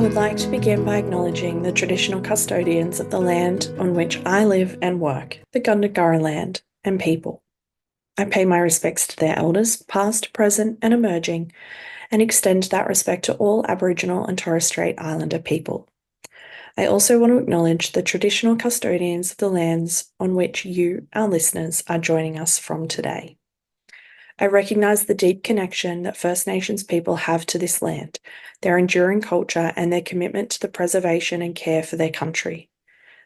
would like to begin by acknowledging the traditional custodians of the land on which I live and work, the Gundungurra land, and people. I pay my respects to their elders, past, present, and emerging, and extend that respect to all Aboriginal and Torres Strait Islander people. I also want to acknowledge the traditional custodians of the lands on which you, our listeners, are joining us from today. I recognise the deep connection that First Nations people have to this land, their enduring culture, and their commitment to the preservation and care for their country.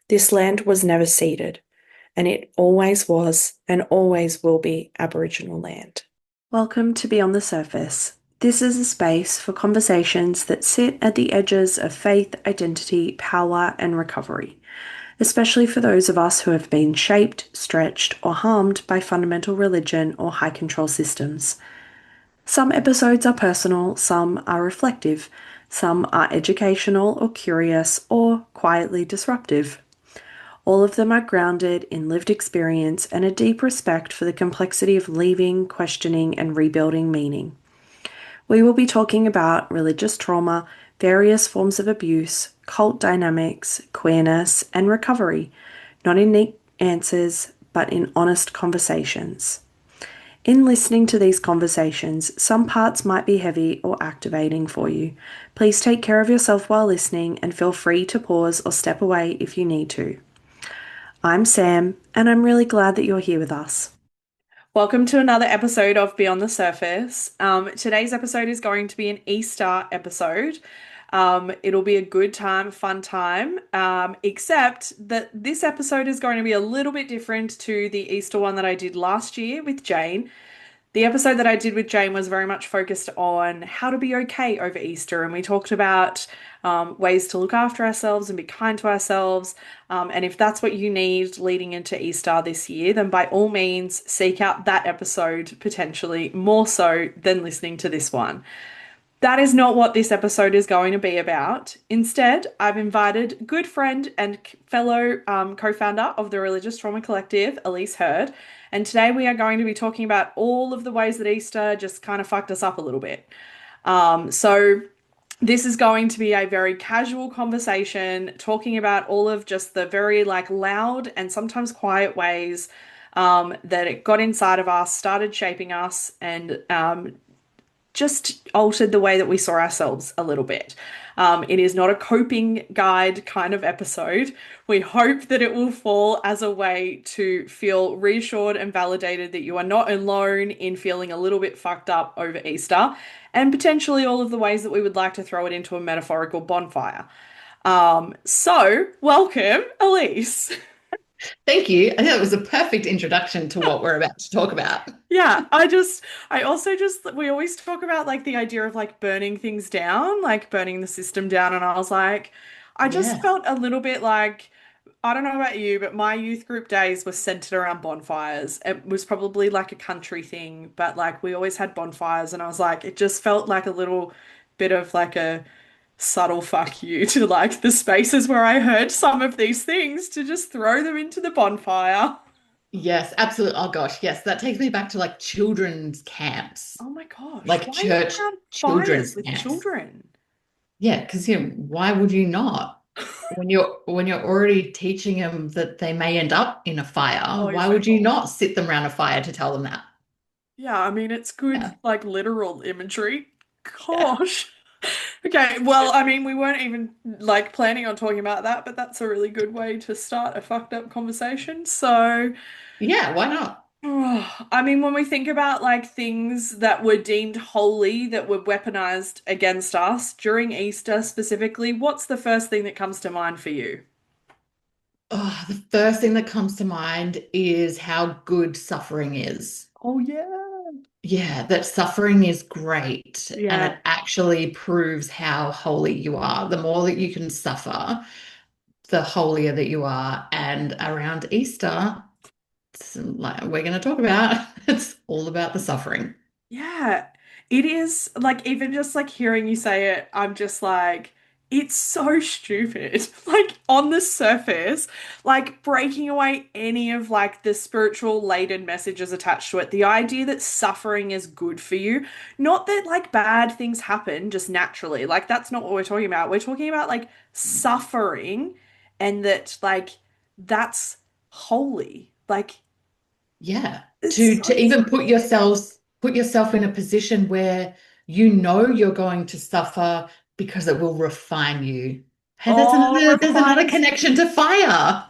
This land was never ceded, and it always was and always will be Aboriginal land. Welcome to Beyond the Surface. This is a space for conversations that sit at the edges of faith, identity, power, and recovery, especially for those of us who have been shaped, stretched, or harmed by fundamental religion or high control systems. Some episodes are personal, some are reflective, some are educational or curious, or quietly disruptive. All of them are grounded in lived experience and a deep respect for the complexity of leaving, questioning, and rebuilding meaning. We will be talking about religious trauma, various forms of abuse, cult dynamics, queerness, and recovery, not in neat answers, but in honest conversations. In listening to these conversations, some parts might be heavy or activating for you. Please take care of yourself while listening and feel free to pause or step away if you need to. I'm Sam, and I'm really glad that you're here with us. Welcome to another episode of Beyond the Surface. Today's episode is going to be an Easter episode. It'll be a good time, fun time, except that this episode is going to be a little bit different to the Easter one that I did last year with Jane. The episode that I did with Jane was very much focused on how to be okay over Easter, and we talked about ways to look after ourselves and be kind to ourselves. And if that's what you need leading into Easter this year, then by all means seek out that episode potentially more so than listening to this one. That is not what this episode is going to be about. Instead, I've invited good friend and fellow co-founder of the Religious Trauma Collective, Elise Heerde, and today we are going to be talking about all of the ways that Easter just kind of fucked us up a little bit. So this is going to be a very casual conversation, talking about all of just the very loud and sometimes quiet ways that it got inside of us, started shaping us, and just altered the way that we saw ourselves a little bit. It is not a coping guide kind of episode. We hope that it will fall as a way to feel reassured and validated that you are not alone in feeling a little bit fucked up over Easter, and potentially all of the ways that we would like to throw it into a metaphorical bonfire. So welcome, Elise. Thank you. I think that was a perfect introduction to what we're about to talk about. Yeah, I also just, we always talk about the idea of burning things down, burning the system down. And I was like, I just Yeah. felt a little bit I don't know about you, but my youth group days were centered around bonfires. It was probably a country thing, but we always had bonfires. And I was like, it just felt like a little bit of a subtle fuck you to the spaces where I heard some of these things to just throw them into the bonfire. Yes, absolutely. Oh gosh, yes. That takes me back to children's camps, Oh my gosh, like why are you church around fires children's with camps. children? Yeah, because why would you not? When you're already teaching them that they may end up in a fire, Oh, why is it? would you not sit them around a fire to tell them that? Yeah, I mean, it's good, Yeah. literal imagery. Yeah. Gosh. Okay, well, I mean, we weren't even planning on talking about that, but that's a really good way to start a fucked up conversation. So, Yeah, why not? I mean, when we think about things that were deemed holy that were weaponized against us during Easter specifically, what's the first thing that comes to mind for you? Oh, the first thing that comes to mind is how good suffering is. Oh yeah. Yeah, that suffering is great and Yeah. it actually proves how holy you are. The more that you can suffer, the holier that you are. And around Easter, like we're going to talk about, it's all about the suffering. Yeah, it is even just hearing you say it, I'm just It's so stupid. Like on the surface, like breaking away any of like the spiritual laden messages attached to it. The idea that suffering is good for you. Not that like bad things happen just naturally. Like that's not what we're talking about. We're talking about like suffering and that like that's holy. Like Yeah. it's To so even put yourself in a position where you know you're going to suffer because it will refine you. Hey, oh, there's another refiners. connection to fire.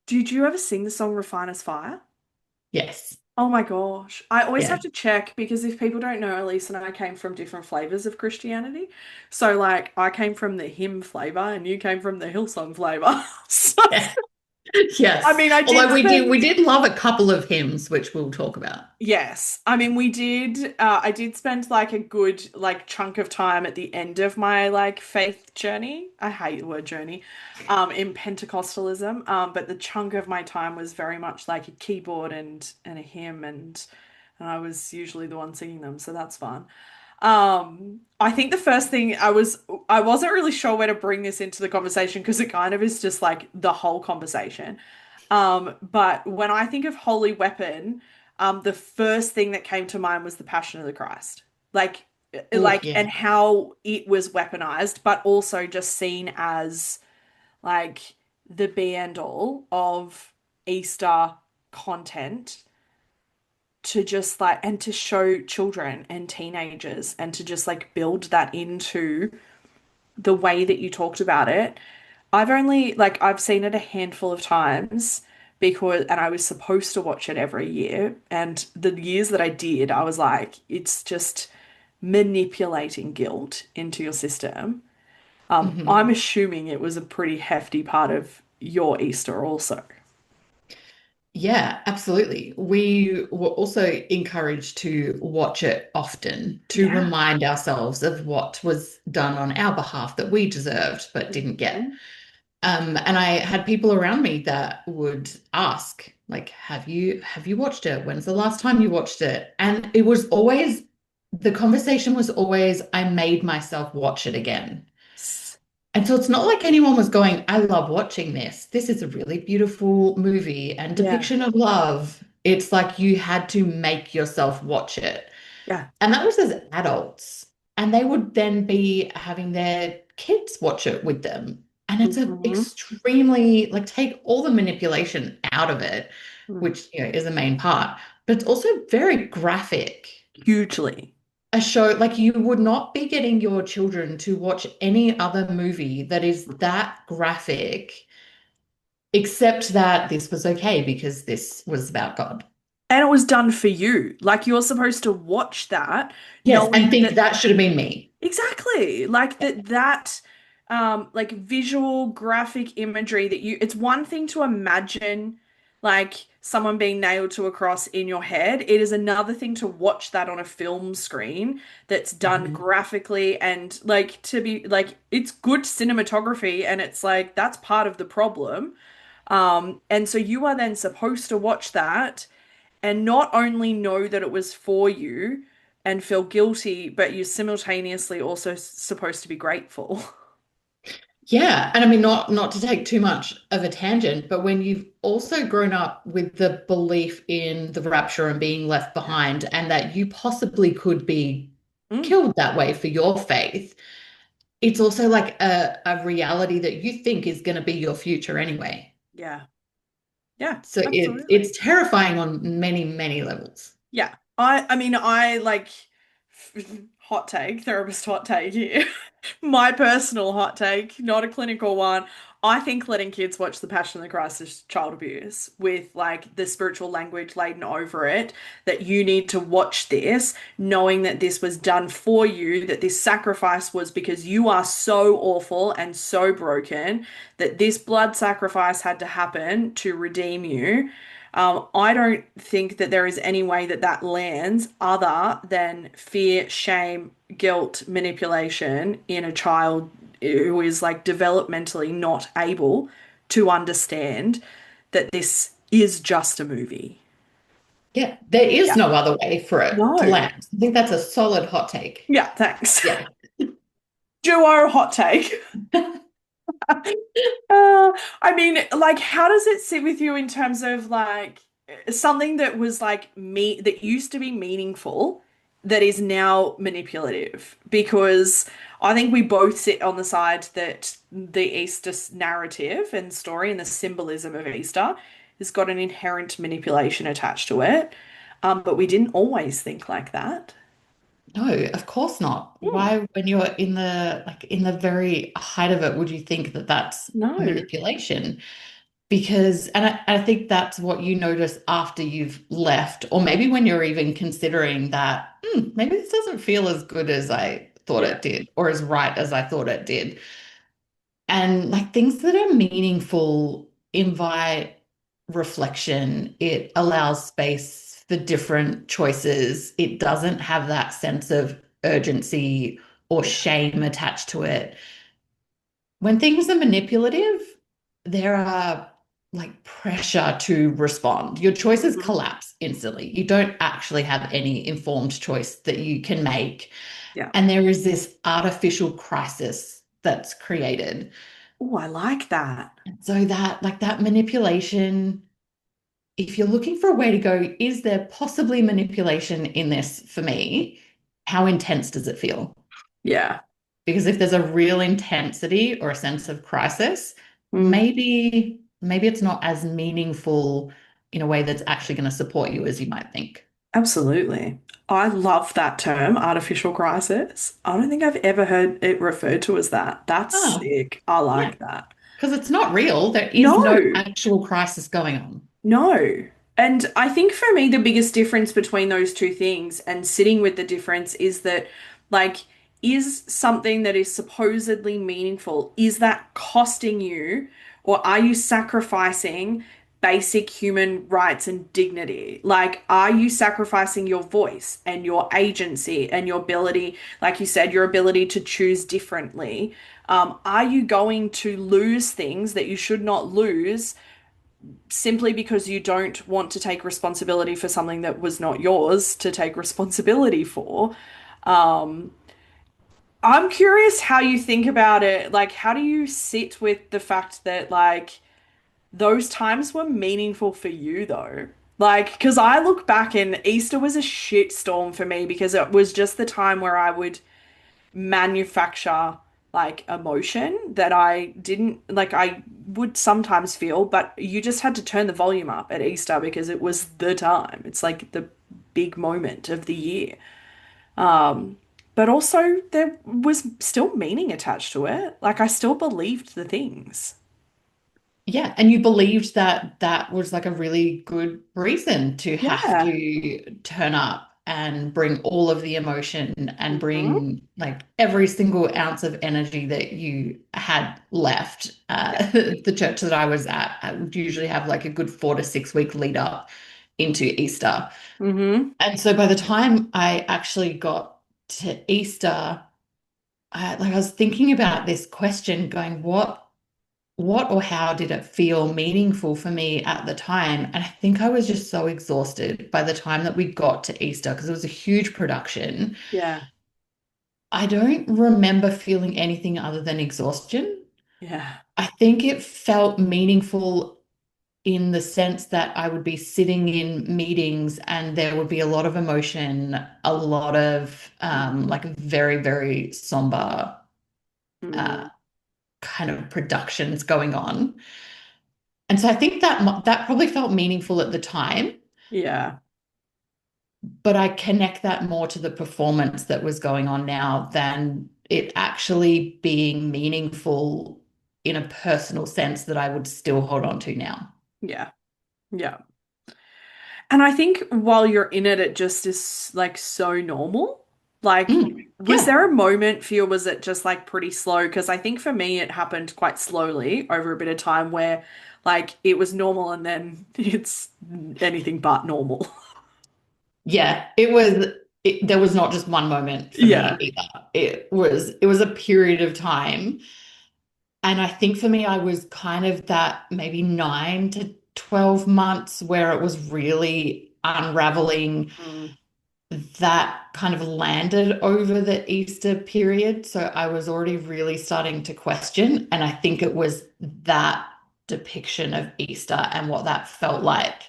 Did you ever sing the song Refiner's Fire? Yes. Oh my gosh. I always Yeah. have to check because if people don't know, Elise and I came from different flavors of Christianity. So, like, I came from the hymn flavor and you came from the Hillsong flavor. So, Yeah. I Yes. mean, I did Although we spend, did love a couple of hymns, which we'll talk about. yes. I mean, I did spend like a good, like, chunk of time at the end of my, like, faith journey. I hate the word journey, in Pentecostalism. But the chunk of my time was very much like a keyboard and a hymn and I was usually the one singing them, so that's fun. I think the first thing I wasn't really sure where to bring this into the conversation because it kind of is just like the whole conversation. But when I think of Holy Weapon, the first thing that came to mind was the Passion of the Christ. Like Oh, yeah. and how it was weaponized, but also just seen as like the be and all of Easter content to just like and to show children and teenagers and to just like build that into the way that you talked about it. I've seen it a handful of times because and I was supposed to watch it every year and the years that I did I was like it's just manipulating guilt into your system. Mhm. I'm assuming it was a pretty hefty part of your Easter also. Yeah, absolutely. We were also encouraged to watch it often to Yeah. remind ourselves of what was done on our behalf that we deserved but didn't get. Mhm. And I had people around me that would ask, like, have you watched it? When's the last time you watched it? And it was always the conversation was always, I made myself watch it again. And so it's not like anyone was going, I love watching this. This is a really beautiful movie and Yeah. depiction of love. It's like you had to make yourself watch it. Yeah. And that was as adults. And they would then be having their kids watch it with them. And it's a Mhm. extremely like take all the manipulation out of it, Mm. which is the main part, but it's also very graphic. Hugely. A show like you would not be getting your children to watch any other movie that is that graphic, except that this was okay because this was about God. And it was done for you. Like you're supposed to watch that Yes, and knowing think that that should have been me. exactly like that like visual graphic imagery that you it's one thing to imagine like someone being nailed to a cross in your head. It is another thing to watch that on a film screen that's done Mhm. graphically and like to be like it's good cinematography and it's like that's part of the problem. And so you are then supposed to watch that and not only know that it was for you and feel guilty, but you're simultaneously also supposed to be grateful. Yeah, and I mean not to take too much of a tangent, but when you've also grown up with the belief in the rapture and being left Yeah. behind and that you possibly could be Mm, killed that way for your faith, it's also like a reality that you think is going to be your future anyway. yeah. Yeah, So absolutely. it's terrifying on many, many levels. Yeah. I mean I like hot take, therapist hot take here. My personal hot take, not a clinical one. I think letting kids watch The Passion of the Christ is child abuse with like the spiritual language laden over it, that you need to watch this knowing that this was done for you, that this sacrifice was because you are so awful and so broken that this blood sacrifice had to happen to redeem you. I don't think that there is any way that that lands other than fear, shame, guilt, manipulation in a child who is like developmentally not able to understand that this is just a movie. Yeah, there is Yeah. no other way for it to No. land. I think that's a solid hot take. Yeah, thanks. Yeah. Duo hot take. I mean, like, how does it sit with you in terms of like something that was like me that used to be meaningful that is now manipulative? Because I think we both sit on the side that the Easter narrative and story and the symbolism of Easter has got an inherent manipulation attached to it. But we didn't always think like that. No, of course not. Hmm. Why, when you're in the very height of it, would you think that that's No. manipulation? Because, and I think that's what you notice after you've left, or maybe when you're even considering that, maybe this doesn't feel as good as I thought Yeah. it did, or as right as I thought it did. And like things that are meaningful invite reflection. It allows space for different choices. It doesn't have that sense of urgency or Yeah. shame attached to it. When things are manipulative, there are like pressure to respond. Your choices Mhm. collapse instantly. You don't actually have any informed choice that you can make. Yeah. And there is this artificial crisis that's created. Oh, I like that. So that like that manipulation, if you're looking for a way to go, is there possibly manipulation in this for me? How intense does it feel? Yeah. Because if there's a real intensity or a sense of crisis, Mm. maybe it's not as meaningful in a way that's actually going to support you as you might think. Absolutely. I love that term, artificial crisis. I don't think I've ever heard it referred to as that. That's Oh, sick. I yeah, like that. because it's not real. There is No. no actual crisis going on. No. And I think for me, the biggest difference between those two things and sitting with the difference is that, like, is something that is supposedly meaningful, is that costing you, or are you sacrificing basic human rights and dignity? Like, are you sacrificing your voice and your agency and your ability, like you said, your ability to choose differently? Are you going to lose things that you should not lose? Simply because you don't want to take responsibility for something that was not yours to take responsibility for. Um, I'm curious how you think about it. Like, how do you sit with the fact that, like, those times were meaningful for you, though? Like, because I look back and Easter was a shit storm for me because it was just the time where I would manufacture like emotion that I didn't like I would sometimes feel, but you just had to turn the volume up at Easter because it was the time. It's like the big moment of the year. Um, but also there was still meaning attached to it. Like I still believed the things. Yeah, and you believed that that was like a really good reason to have Yeah. to turn up and bring all of the emotion and Hmm. bring like every single ounce of energy that you had left. Yeah. The church that I was at, I would usually have like a good 4 to 6 week lead up into Easter. Hmm. And so by the time I actually got to Easter, I was thinking about this question, going, what or how did it feel meaningful for me at the time? And I think I was just so exhausted by the time that we got to Easter because it was a huge production. Yeah. I don't remember feeling anything other than exhaustion. Yeah. I think it felt meaningful in the sense that I would be sitting in meetings and there would be a lot of emotion, a lot of like very, very somber uh, Mm. kind of productions going on. And so I think that that probably felt meaningful at the time, Yeah. but I connect that more to the performance that was going on now than it actually being meaningful in a personal sense that I would still hold on to now. Yeah. Yeah. And I think while you're in it, it just is like so normal. Like, was Yeah. there a moment for you, or was it just like pretty slow? Because I think for me, it happened quite slowly over a bit of time where like it was normal and then it's anything but normal. Yeah, there was not just one moment for me Yeah. either. It was a period of time. And I think for me, I was kind of that maybe 9 to 12 months where it was really unraveling. Mm. that kind of landed over the Easter period. So I was already really starting to question. And I think it was that depiction of Easter and what that felt like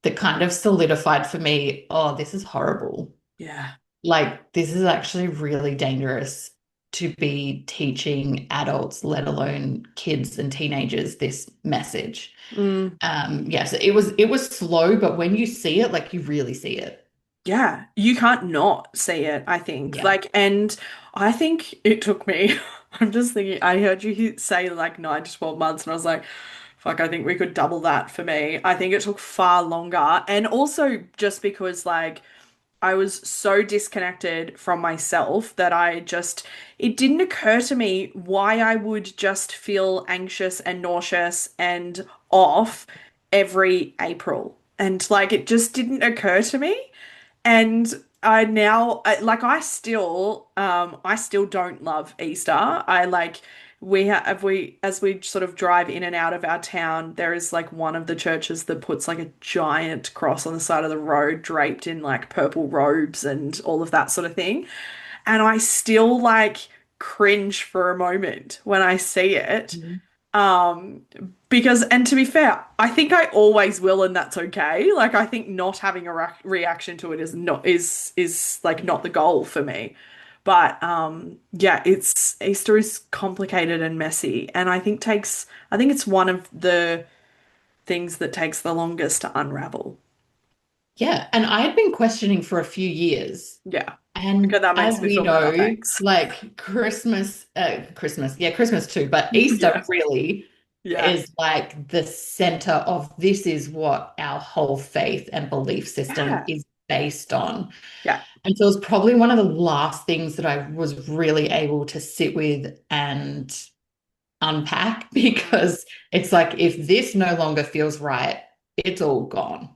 that kind of solidified for me, oh, this is horrible. Yeah. Like, this is actually really dangerous to be teaching adults, let alone kids and teenagers, this message. Mm. Yes, it was slow, but when you see it, like you really see it. Yeah, you can't not see it, I think. Yeah. Like, and I think it took me, I'm just thinking, I heard you say like 9 to 12 months, and I was like, fuck, I think we could double that for me. I think it took far longer. And also just because like I was so disconnected from myself that it didn't occur to me why I would just feel anxious and nauseous and off every April. And like, it just didn't occur to me. And I still don't love Easter. I like we as we sort of drive in and out of our town, there is like one of the churches that puts like a giant cross on the side of the road draped in like purple robes and all of that sort of thing. And I still like cringe for a moment when I see it. Mhm. Um, because, and to be fair, I think I always will, and that's okay. Like, I think not having a reaction to it is like not the goal for me. But yeah, it's Easter is complicated and messy, and I think it's one of the things that takes the longest to unravel. Yeah. And I had been questioning for a few years. Yeah. Okay, And that as makes me we feel better. know, Thanks. like Christmas, yeah, Christmas too, but Easter Yeah. really Yeah. is like the center of this is what our whole faith and belief system Yeah. is based on. Yeah. And so it was probably one of the last things that I was really able to sit with and unpack Mm. because it's like if this no longer feels right, it's all gone.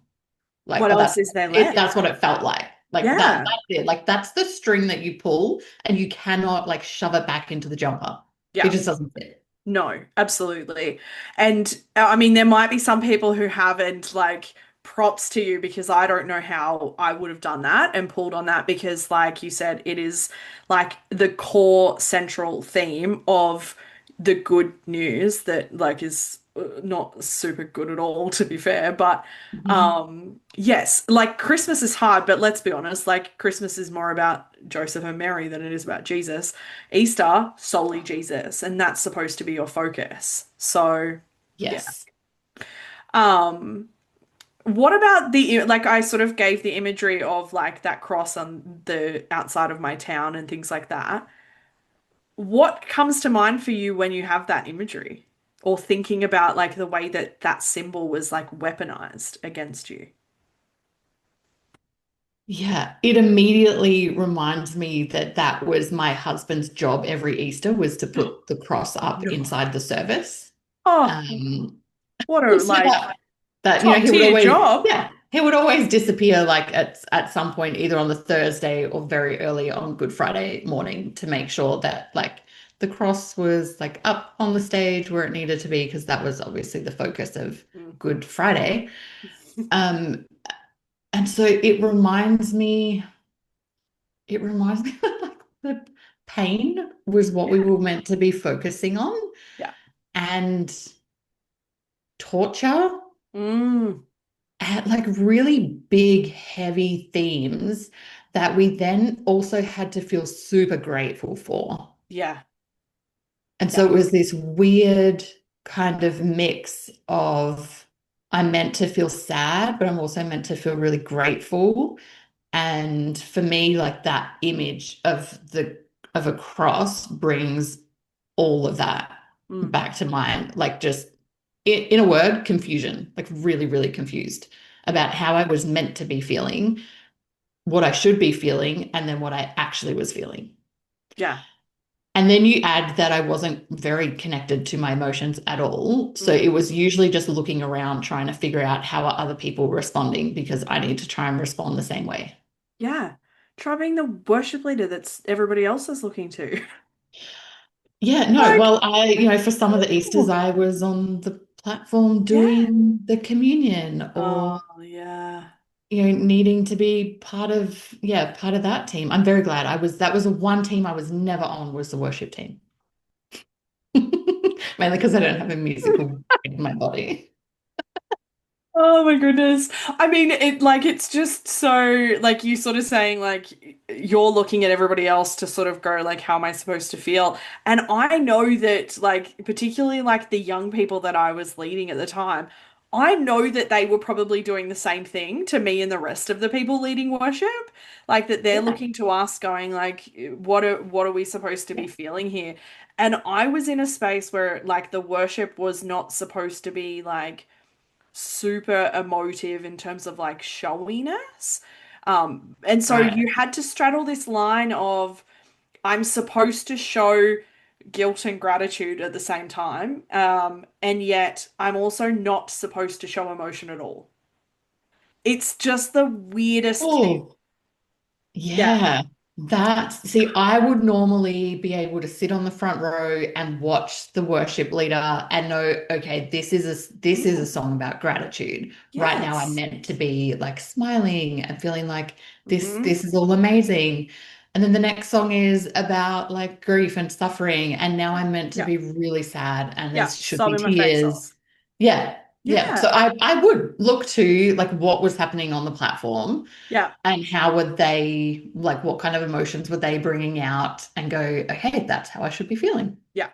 Like, What oh, else is there that's left? what it felt like. Like Yeah. that's it. Like that's the string that you pull and you cannot like shove it back into the jumper. It Yeah. just doesn't fit. No, absolutely. And I mean, there might be some people who haven't, like, props to you because I don't know how I would have done that and pulled on that because, like you said, it is like the core central theme of the good news that, like, is not super good at all, to be fair. But Mhm. yes, like Christmas is hard, but let's be honest, like, Christmas is more about Joseph and Mary than it is about Jesus. Easter, solely Jesus, and that's supposed to be your focus. So, yeah. Yes. Um, what about like I sort of gave the imagery of like that cross on the outside of my town and things like that. What comes to mind for you when you have that imagery or thinking about like the way that that symbol was like weaponized against you? Yeah. It immediately reminds me that that was my husband's job every Easter was to put the cross up No. inside the service. Oh, Um, what a so like that top he would tier always job. he would always disappear like at some point either on the Thursday or very early on Good Friday morning to make sure that like the cross was like up on the stage where it needed to be because that was obviously the focus of Mm. Good Friday. um and so it reminds me that like the pain was what we Yeah. were meant to be focusing on Yeah. and torture Mm. at like really big, heavy themes that we then also had to feel super grateful for. Yeah. And Yeah. so it was this weird kind of mix of I'm meant to feel sad, but I'm also meant to feel really grateful. And for me, like that image of a cross brings all of that Mm. back to mind. Like just in a word, confusion, like really, really confused about how I was meant to be feeling, what I should be feeling, and then what I actually was feeling. Yeah. And then you add that I wasn't very connected to my emotions at all. So Mm. it was usually just looking around trying to figure out how are other people responding because I need to try and respond the same way. Yeah. Try being the worship leader that's everybody else is looking to. Yeah, no, Like, well, for some of the Easters, ooh. I was on the platform Yeah. doing the communion or Oh, yeah. needing to be part of that team. I'm very glad that was the one team I was never on was the worship team. Mainly because I don't have a musical brain in my body. Oh my goodness. I mean, it's just so like you sort of saying like you're looking at everybody else to sort of go like how am I supposed to feel? And I know that like particularly like the young people that I was leading at the time, I know that they were probably doing the same thing to me and the rest of the people leading worship. Like that they're Yeah, looking to us going like what are we supposed to yeah, be feeling here? And I was in a space where like the worship was not supposed to be like super emotive in terms of like showiness. And so right. you had to straddle this line of I'm supposed to show guilt and gratitude at the same time, and yet I'm also not supposed to show emotion at all. It's just the weirdest thing. Oh, Yeah. yeah. See, I would normally be able to sit on the front row and watch the worship leader and know, okay, this is a Mm, song about gratitude. Right now I'm yes. meant to be like smiling and feeling like Hmm. this is all amazing. And then the next song is about like grief and suffering. And now I'm meant to Yeah. be really sad and there Yeah. should be Sobbing my face off. tears. Yeah. Yeah. So Yeah. I would look to like what was happening on the platform Yeah. and how would they, like, what kind of emotions were they bringing out and go, okay, that's how I should be feeling. Yeah.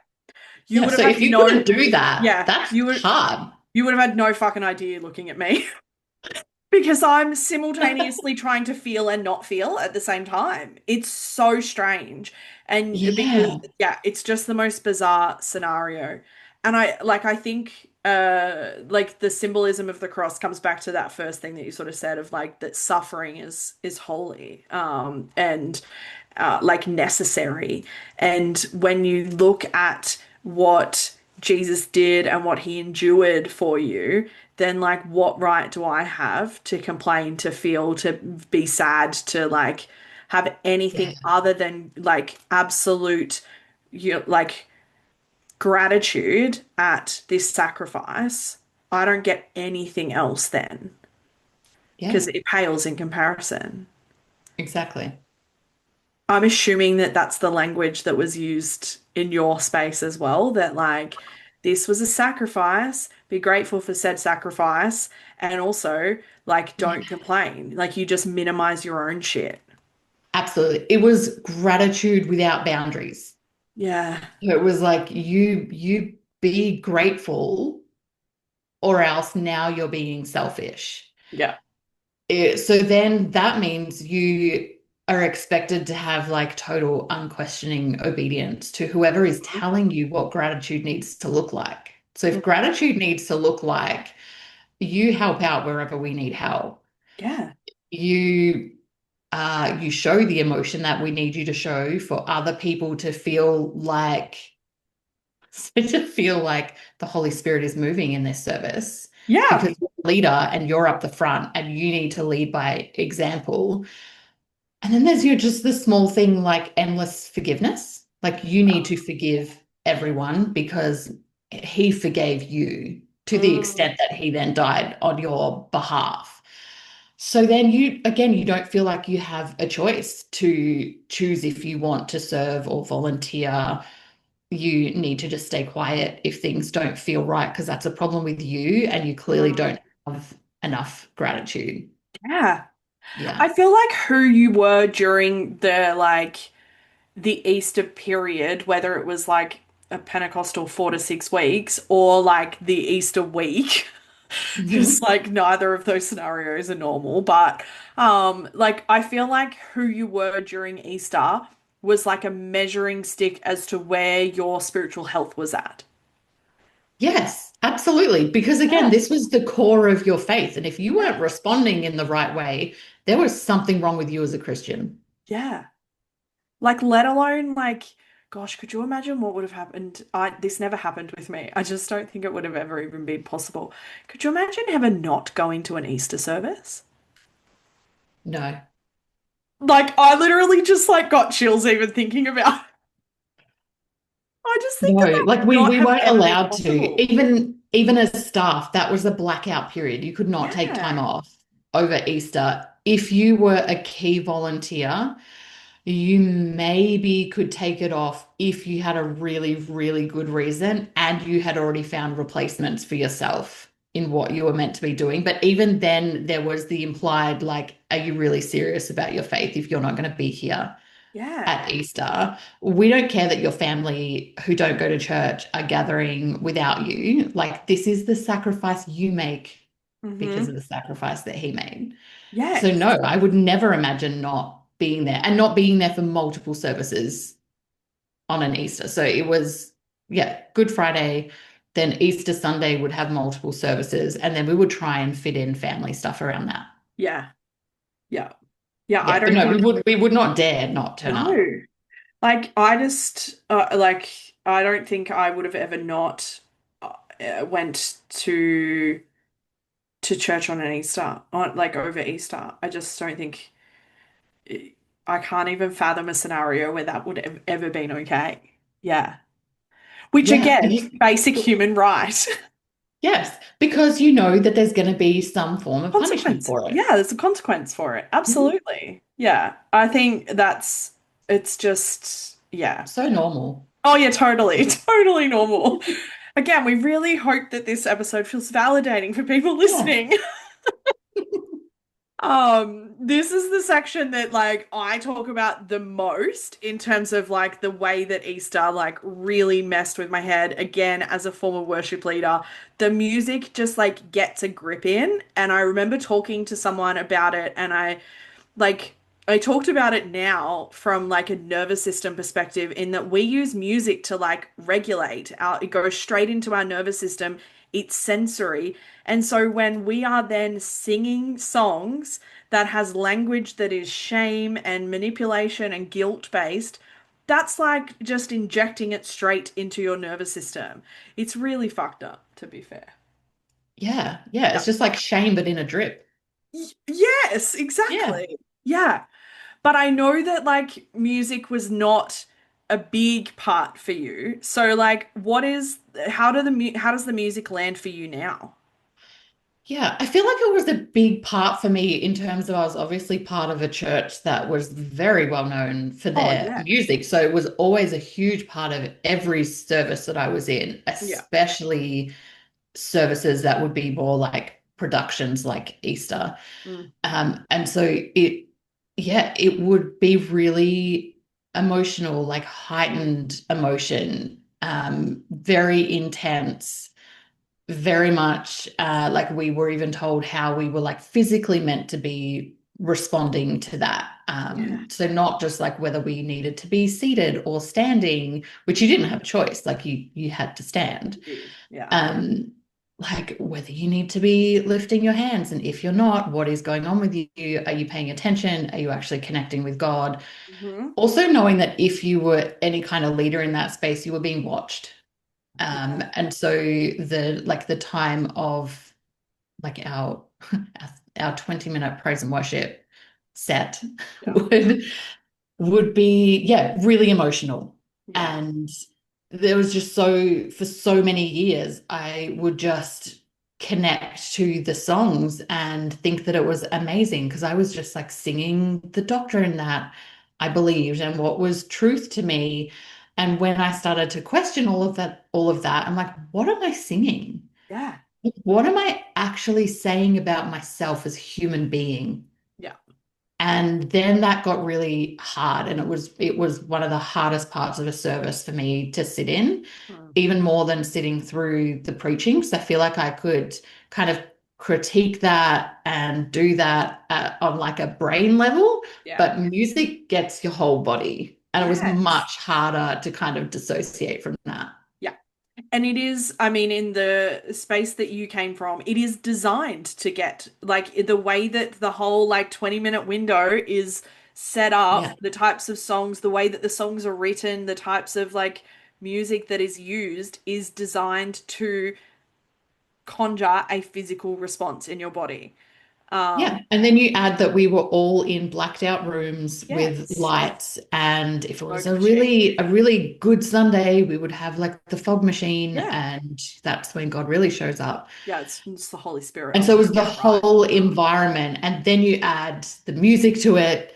You Yeah. would have So had if you no, couldn't do that, yeah, that's hard. you would have had no fucking idea looking at me. Because I'm simultaneously trying to feel and not feel at the same time. It's so strange. And because, Yeah. yeah, it's just the most bizarre scenario. And I think, like the symbolism of the cross comes back to that first thing that you sort of said of like that suffering is holy, and like necessary. And when you look at what Jesus did and what he endured for you, then like what right do I have to complain, to feel, to be sad, to like have Yeah. anything other than like absolute like gratitude at this sacrifice? I don't get anything else then Yeah. because it pales in comparison. Exactly. I'm assuming that that's the language that was used in your space as well, that like this was a sacrifice, be grateful for said sacrifice, and also like Yeah. don't complain. Like you just minimize your own shit. Absolutely. It was gratitude without boundaries. Yeah. It was like you be grateful or else now you're being selfish. Yeah. So then that means you are expected to have like total unquestioning obedience to whoever is telling you what gratitude needs to look like. So if Mhm. gratitude needs to look like you help out wherever we need help, Yeah. you you show the emotion that we need you to show for other people to feel like to feel like the Holy Spirit is moving in this service Yeah. because you're a leader and you're up the front and you need to lead by example. And then there's just the small thing like endless forgiveness. Like you need to forgive everyone because he forgave you to the Mm. extent that he then died on your behalf. So then you don't feel like you have a choice to choose if you want to serve or volunteer. You need to just stay quiet if things don't feel right because that's a problem with you and you clearly Mm. don't have enough gratitude. Yeah. Yeah. I feel like who you were during the Easter period, whether it was like a Pentecostal 4 to 6 weeks or like the Easter week, because Mhm. like neither of those scenarios are normal, but like I feel like who you were during Easter was like a measuring stick as to where your spiritual health was at. Yes, absolutely. Because again, Yeah. this was the core of your faith. And if you Yeah. weren't responding in the right way, there was something wrong with you as a Christian. Yeah. Like let alone like gosh, could you imagine what would have happened? This never happened with me. I just don't think it would have ever even been possible. Could you imagine ever not going to an Easter service? No, Like I literally just like got chills even thinking about it. I just think no, that that like would not we have weren't ever been allowed to. possible. Even as staff, that was a blackout period. You could not take time Yeah. off. over Easter, if you were a key volunteer, you maybe could take it off if you had a really, really good reason and you had already found replacements for yourself in what you were meant to be doing. But even then, there was the implied, like, are you really serious about your faith if you're not going to be here Yeah. at Easter? We don't care that your family who don't go to church are gathering without you. Like, this is the sacrifice you make because of Mm-hmm. the sacrifice that he made. So Yes. no, I would never imagine not being there and not being there for multiple services on an Easter. So it was, yeah, Good Friday, then Easter Sunday would have multiple services, and then we would try and fit in family stuff around that. Yeah. Yeah. Yeah. I Yeah, but don't no, think, we would not dare not turn no. up. Like, I don't think I would have ever not went to church on an Easter, on like over Easter. I just don't think I can't even fathom a scenario where that would have ever been okay. Yeah. Which Yeah, again, basic human right. yes, because you know that there's going to be some form of punishment Consequence. for it. Yeah, there's a consequence for it. Mhm. Absolutely. Yeah. I think it's just, yeah. So normal. Oh, yeah, totally. Totally normal. Again, we really hope that this episode feels validating for people Yeah. listening. This is the section that like I talk about the most in terms of like the way that Easter like really messed with my head again as a former worship leader. The music just like gets a grip in, and I remember talking to someone about it, and like I talked about it now from like a nervous system perspective in that we use music to like regulate our, it goes straight into our nervous system. It's sensory. And so when we are then singing songs that has language that is shame and manipulation and guilt based, that's like just injecting it straight into your nervous system. It's really fucked up, to be fair. Yeah. Yeah. Yeah. It's just like shame, but in a drip. Yes, Yeah. exactly. Yeah. But I know that like music was not a big part for you. So like how does the music land for you now? Yeah, I feel like it was a big part for me in terms of I was obviously part of a church that was very well known for Oh their yeah. music. So it was always a huge part of every service that I was in, Yeah. especially services that would be more like productions like Easter. Mm, And so it, yeah, it would be really emotional, like heightened emotion, very intense, very much like we were even told how we were like physically meant to be responding to that. yeah. So not just like whether we needed to be seated or standing, which you didn't have a choice, like you had to stand. You did. Yeah. Um, like whether you need to be lifting your hands, and if you're not, what is going on with you? Are you paying attention? Are you actually connecting with God? Hmm. Also knowing that if you were any kind of leader in that space, you were being watched. Yeah. And so the time of like our 20-minute praise and worship set Yeah. would would be, yeah, really emotional. Yeah. And there was just for so many years, I would just connect to the songs and think that it was amazing because I was just like singing the doctrine that I believed and what was truth to me. And when I started to question all of that, I'm like, what am I singing? Yeah. What am I actually saying about myself as a human being? Yeah. And then that got really hard, and it was one of the hardest parts of a service for me to sit in, Mm. even more than sitting through the preaching. So I feel like I could kind of critique that and do that on like a brain level, Yeah. but music gets your whole body, and it was Yes. much harder to kind of dissociate from that. Yeah. And it is, I mean, in the space that you came from, it is designed to get like the way that the whole like 20-minute window is set up, Yeah. the types of songs, the way that the songs are written, the types of like music that is used is designed to conjure a physical response in your body. Yeah. And then you add that we were all in blacked out rooms with Yes, lights. And if it was smoke machine. a really good Sunday, we would have like the fog machine, Yeah, and that's when God really shows up. yeah, it's the Holy Spirit And so it helping you was the get it right. whole environment. And then you add the music to it,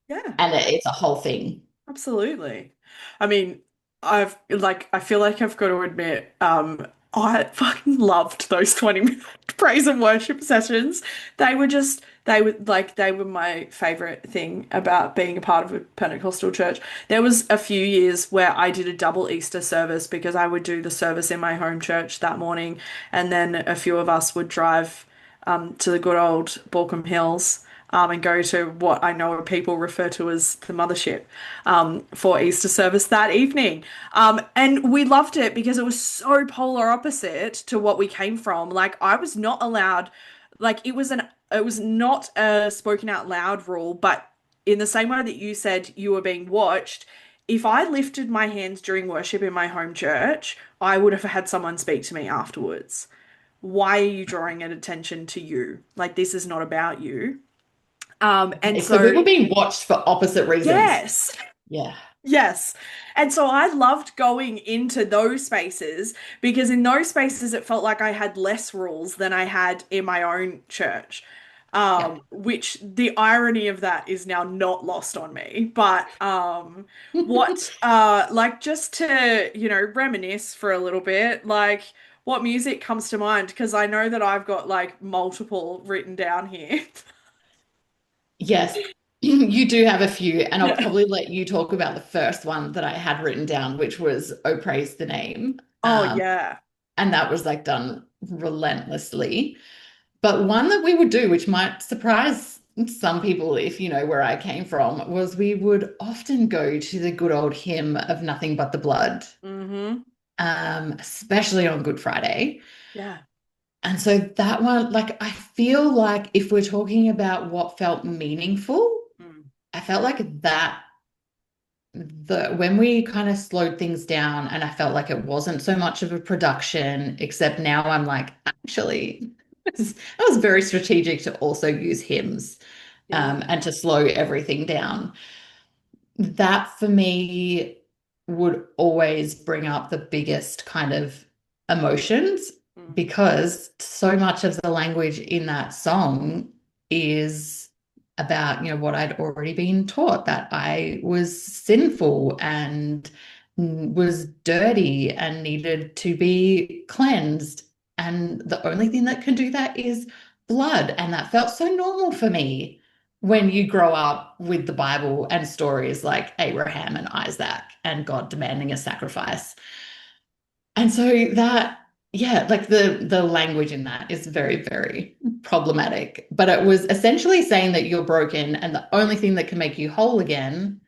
Yeah. and it's a whole thing. Absolutely. I mean, I feel like I've got to admit, I fucking loved those 20-minute praise and worship sessions. They were my favorite thing about being a part of a Pentecostal church. There was a few years where I did a double Easter service because I would do the service in my home church that morning, and then a few of us would drive to the good old Balcombe Hills and go to what I know people refer to as the mothership for Easter service that evening. And we loved it because it was so polar opposite to what we came from. Like I was not allowed, like it was not a spoken out loud rule, but in the same way that you said you were being watched, if I lifted my hands during worship in my home church, I would have had someone speak to me afterwards. Why are you drawing attention to you? Like this is not about you. And Okay, so we were being watched for opposite reasons. yes, Yeah. yes. And so I loved going into those spaces because in those spaces it felt like I had less rules than I had in my own church. Yep. Which the irony of that is now not lost on me. But what like just to, reminisce for a little bit, like what music comes to mind? Because I know that I've got like multiple written down here. Yes, you do have a few, and I'll Yeah. probably let you talk about the first one that I had written down, which was "Oh, praise the name," Oh yeah. and that was like done relentlessly. But one that we would do, which might surprise some people if you know where I came from, was we would often go to the good old hymn of "Nothing But the Blood," Mm-hmm. especially on Good Friday. Yeah. And so that one, like, I feel like if we're talking about what felt meaningful, Mm. I felt like that the when we kind of slowed things down and I felt like it wasn't so much of a production, except now I'm like, actually, I was very strategic to also use hymns Yeah. and to slow everything down. That for me would always bring up the biggest kind of emotions Mm. because so much of the language in that song is about, what I'd already been taught, that I was sinful and was dirty and needed to be cleansed. And the only thing that can do that is blood. And that felt so normal for me when you grow up with the Bible and stories like Abraham and Isaac and God demanding a sacrifice. And so that, yeah, like the language in that is very, very problematic. But it was essentially saying that you're broken and the only thing that can make you whole again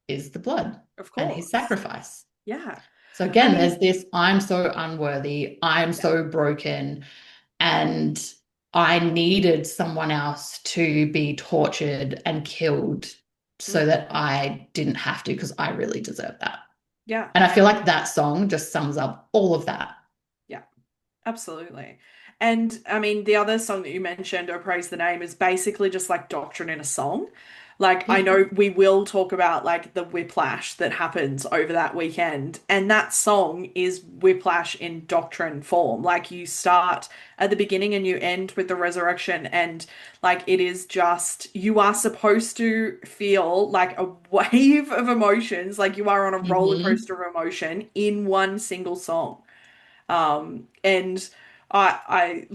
is the blood Of and his course. sacrifice. Yeah. So I again, mean, there's this I'm so unworthy, I'm yeah. so broken, and I needed someone else to be tortured and killed so Mm. that I didn't have to because I really deserve that. Yeah. And I feel like that song just sums up all of that. Yeah. Absolutely. And I mean, the other song that you mentioned, "Oh Praise the Name," is basically just like doctrine in a song. Like, I Yeah. know we will talk about like the whiplash that happens over that weekend, and that song is whiplash in doctrine form. Like, you start at the beginning and you end with the resurrection, and like, it is just, you are supposed to feel like a wave of emotions, like you are on a roller Hmm. coaster of emotion in one single song. And I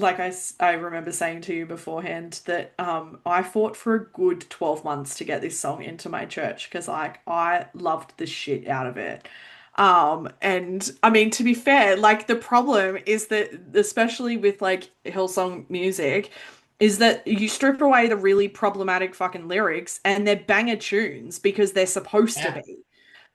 remember saying to you beforehand that I fought for a good 12 months to get this song into my church because like I loved the shit out of it. And I mean, to be fair, like the problem is that, especially with like Hillsong music, is that you strip away the really problematic fucking lyrics and they're banger tunes because they're supposed to Yeah. be.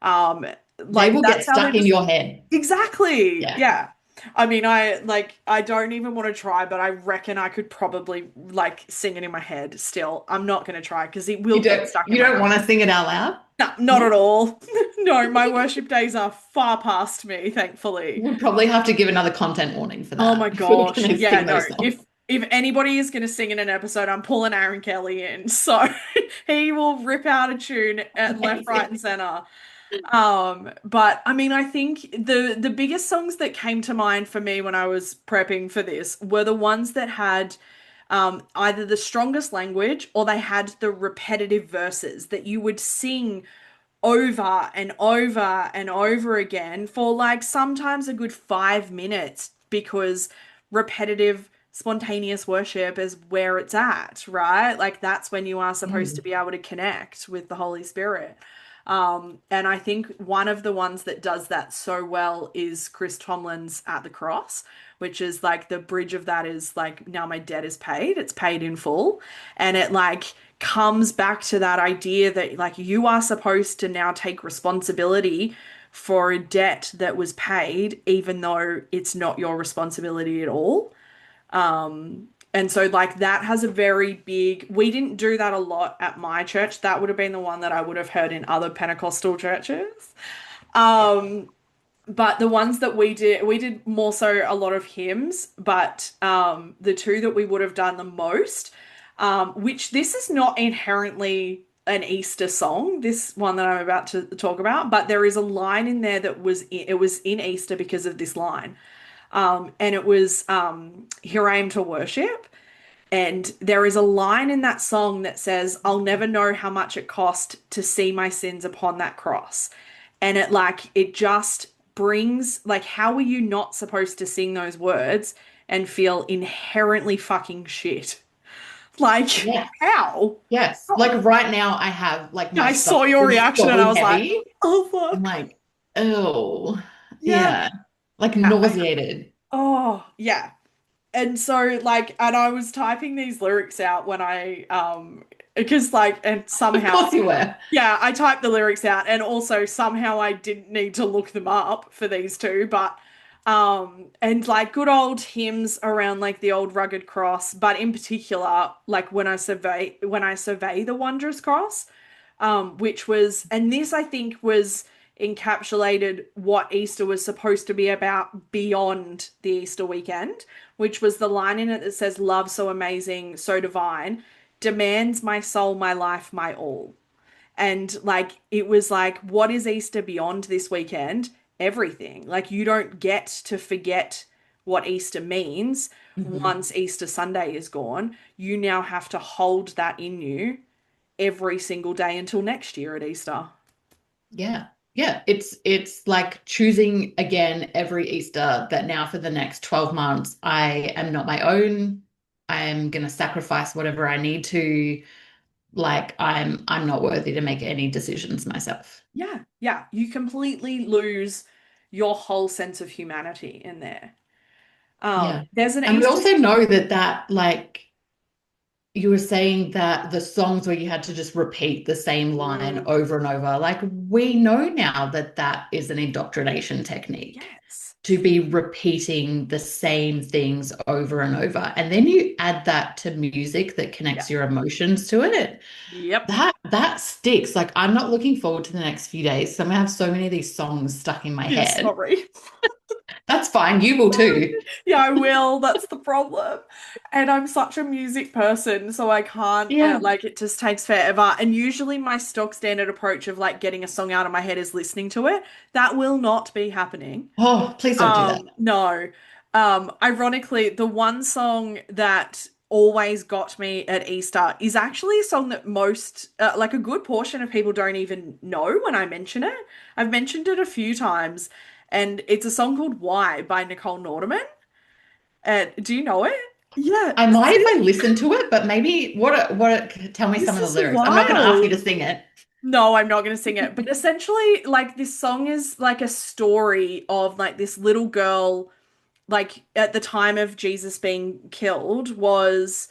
Um, They like will get that's how they're stuck in just your head. exactly. Yeah. Yeah. I mean, I don't even want to try, but I reckon I could probably like sing it in my head still. I'm not going to try because it will You get don't stuck in you my don't head. want to sing it out loud? No, not No. at all. No, my worship days are far past me, thankfully. We'll probably have to give another content warning for Oh my that if we're gosh. going to Yeah, sing no. those If songs. if anybody is going to sing in an episode, I'm pulling Aaron Kelly in. So he will rip out a tune at left, right, Amazing. and center. But I mean, I think the biggest songs that came to mind for me when I was prepping for this were the ones that had either the strongest language or they had the repetitive verses that you would sing over and over and over again for like sometimes a good 5 minutes because repetitive, spontaneous worship is where it's at, right? Like that's when you are supposed to Mm. be able to connect with the Holy Spirit. And I think one of the ones that does that so well is Chris Tomlin's At the Cross, which is like the bridge of that is like, now my debt is paid, it's paid in full. And it like comes back to that idea that like you are supposed to now take responsibility for a debt that was paid, even though it's not your responsibility at all. And so like that has a very big, we didn't do that a lot at my church. That would have been the one that I would have heard in other Pentecostal churches. Yeah. Um, but the ones that we did more so a lot of hymns, but the two that we would have done the most, which this is not inherently an Easter song, this one that I'm about to talk about, but there is a line in there that it was in Easter because of this line. And it was Here I Am to Worship. And there is a line in that song that says, I'll never know how much it cost to see my sins upon that cross. And it like, it just brings, like, how are you not supposed to sing those words and feel inherently fucking shit? Like, Yes. how? Yes. Oh, Like right now, I have like yeah, my I saw stomach your is reaction and I so was like, heavy. oh, I'm fuck. like, oh, Yeah. yeah. Like Yeah. nauseated. Oh, yeah. And so like and I was typing these lyrics out when I because like and Of somehow course you were. yeah, I typed the lyrics out and also somehow I didn't need to look them up for these two, but and like good old hymns around like the old rugged cross, but in particular like when I survey the wondrous cross, which was, and this I think was encapsulated what Easter was supposed to be about beyond the Easter weekend, which was the line in it that says, Love so amazing, so divine, demands my soul, my life, my all. And like, it was like, what is Easter beyond this weekend? Everything. Like, you don't get to forget what Easter means Mhm. once Easter Sunday is gone. You now have to hold that in you every single day until next year at Easter. Yeah. Yeah. It's like choosing again every Easter that now for the next 12 months, I am not my own. I am gonna sacrifice whatever I need to. Like I'm not worthy to make any decisions myself. Yeah, yeah. You completely lose your whole sense of humanity in there. Yeah. There's an And we Easter. also know that like you were saying that the songs where you had to just repeat the same line Mm, over and over, like we know now that that is an indoctrination technique yes. to be repeating the same things over and over. And then you add that to music that Yeah. connects your emotions to it. Yep. That sticks. Like I'm not looking forward to the next few days. So I'm gonna have so many of these songs stuck in my Yeah, head. sorry. That's fine. You will too. Yeah, I will. That's the problem. And I'm such a music person, so I can't, Yeah. like, it just takes forever. And usually my stock standard approach of like getting a song out of my head is listening to it. That will not be happening. Oh, please don't do that. No. Ironically, the one song that always got me at Easter is actually a song that most, like a good portion of people don't even know when I mention it. I've mentioned it a few times, and it's a song called Why by Nicole Nordeman. Do you know it? Yeah. I might if I listen to it, but maybe tell me some This of the is lyrics. I'm not going to ask you wild. to sing it. No, I'm not going to sing it. But essentially, like, this song is like a story of like this little girl like at the time of Jesus being killed was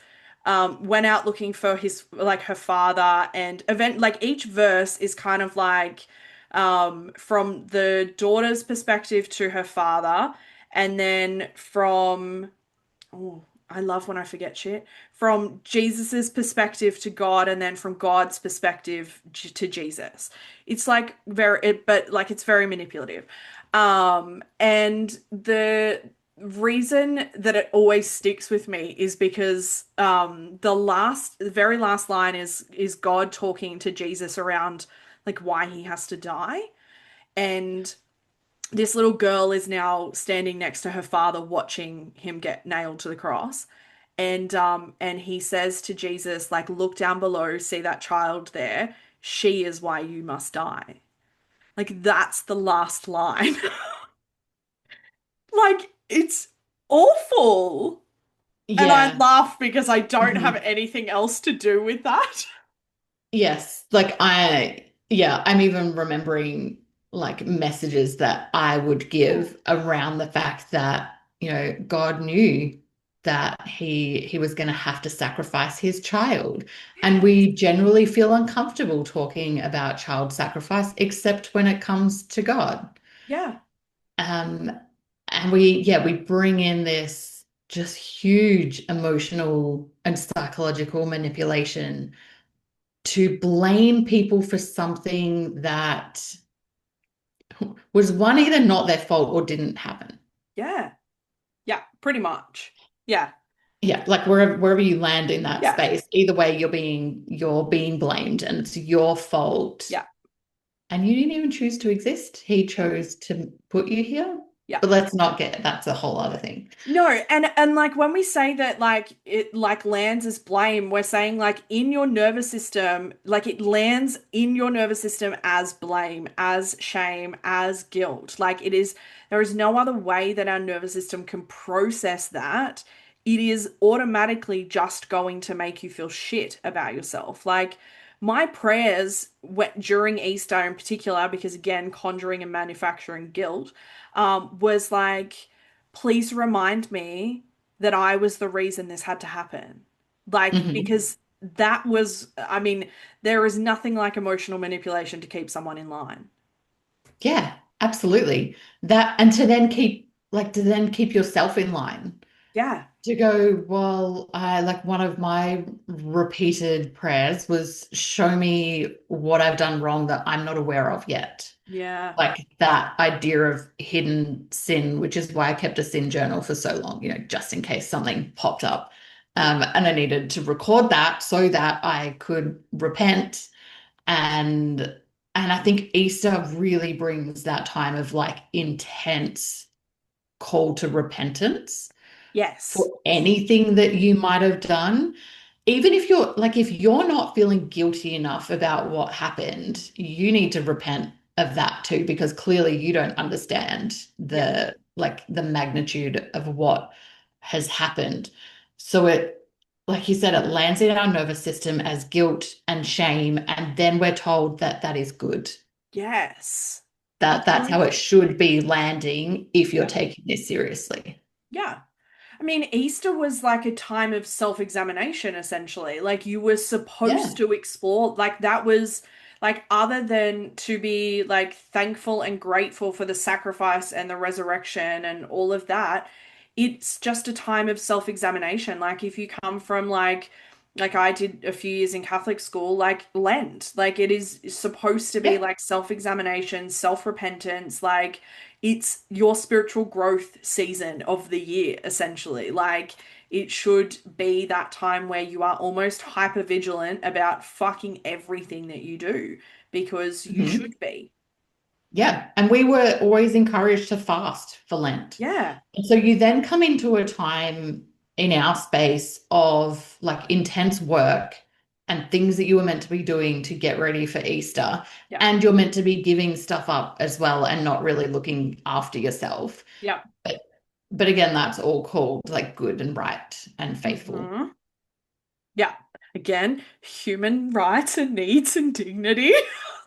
went out looking for his like her father and event like each verse is kind of like from the daughter's perspective to her father and then from oh I love when I forget shit from Jesus's perspective to God and then from God's perspective to Jesus. It's like but like it's very manipulative. And reason that it always sticks with me is because the very last line is God talking to Jesus around like why he has to die. And this little girl is now standing next to her father watching him get nailed to the cross. And he says to Jesus, like, look down below, see that child there? She is why you must die. Like that's the last line. Like it's awful. And I Yeah. laugh because I don't have Mhm. anything else to do with that. Yes. Yeah, I'm even remembering like messages that I would give around the fact that, God knew that he was going to have to sacrifice his child. And we generally feel uncomfortable talking about child sacrifice, except when it comes to God. Yeah. Um, and we bring in this just huge emotional and psychological manipulation to blame people for something that was one, either not their fault or didn't happen. Yeah. Yeah. Pretty much. Yeah. Yeah, like wherever you land in that Yeah. space, either way you're being blamed and it's your fault. Yeah. And you didn't even choose to exist. He Yeah. chose to put you here. Yeah. But let's not get that's a whole other thing. No, and like when we say that like it like lands as blame, we're saying like in your nervous system, like it lands in your nervous system as blame, as shame, as guilt. Like it is there is no other way that our nervous system can process that. It is automatically just going to make you feel shit about yourself. Like my prayers during Easter in particular, because again, conjuring and manufacturing guilt, was like please remind me that I was the reason this had to happen. Like, Mhm. because that was, I mean, there is nothing like emotional manipulation to keep someone in line. Yeah, absolutely. That and to then keep yourself in line. Yeah. To go, well, I like one of my repeated prayers was show me what I've done wrong that I'm not aware of yet. Yeah. Like that idea of hidden sin, which is why I kept a sin journal for so long, just in case something popped up. Yeah. And I needed to record that so that I could repent. And and I think Easter really brings that time of like intense call to repentance Yes. for anything that you might have done. Even if you're not feeling guilty enough about what happened, you need to repent of that too, because clearly you don't understand Yeah. the magnitude of what has happened. So like you said, it lands in our nervous system as guilt and shame, and then we're told that that is good. Yes. That's how Absolutely. it should be landing if you're Yeah. taking this seriously. Yeah. I mean, Easter was like a time of self-examination, essentially. Like you were supposed Yeah. to explore, like that was like other than to be like thankful and grateful for the sacrifice and the resurrection and all of that, it's just a time of self-examination. Like if you come from like I did a few years in Catholic school, like Lent, like it is supposed to be Yeah. like self-examination, self-repentance, like it's your spiritual growth season of the year, essentially. Like, it should be that time where you are almost hyper vigilant about fucking everything that you do because you Mhm. should be. Yeah, and we were always encouraged to fast for Lent. Yeah, And so you then come into a time in our space of like intense work and things that you were meant to be doing to get ready for Easter. yeah, And you're meant to be giving stuff up as well and not really looking after yourself. yeah. But but again, that's all called like good and right and faithful. Hmm. Yeah. Again, human rights and needs and dignity.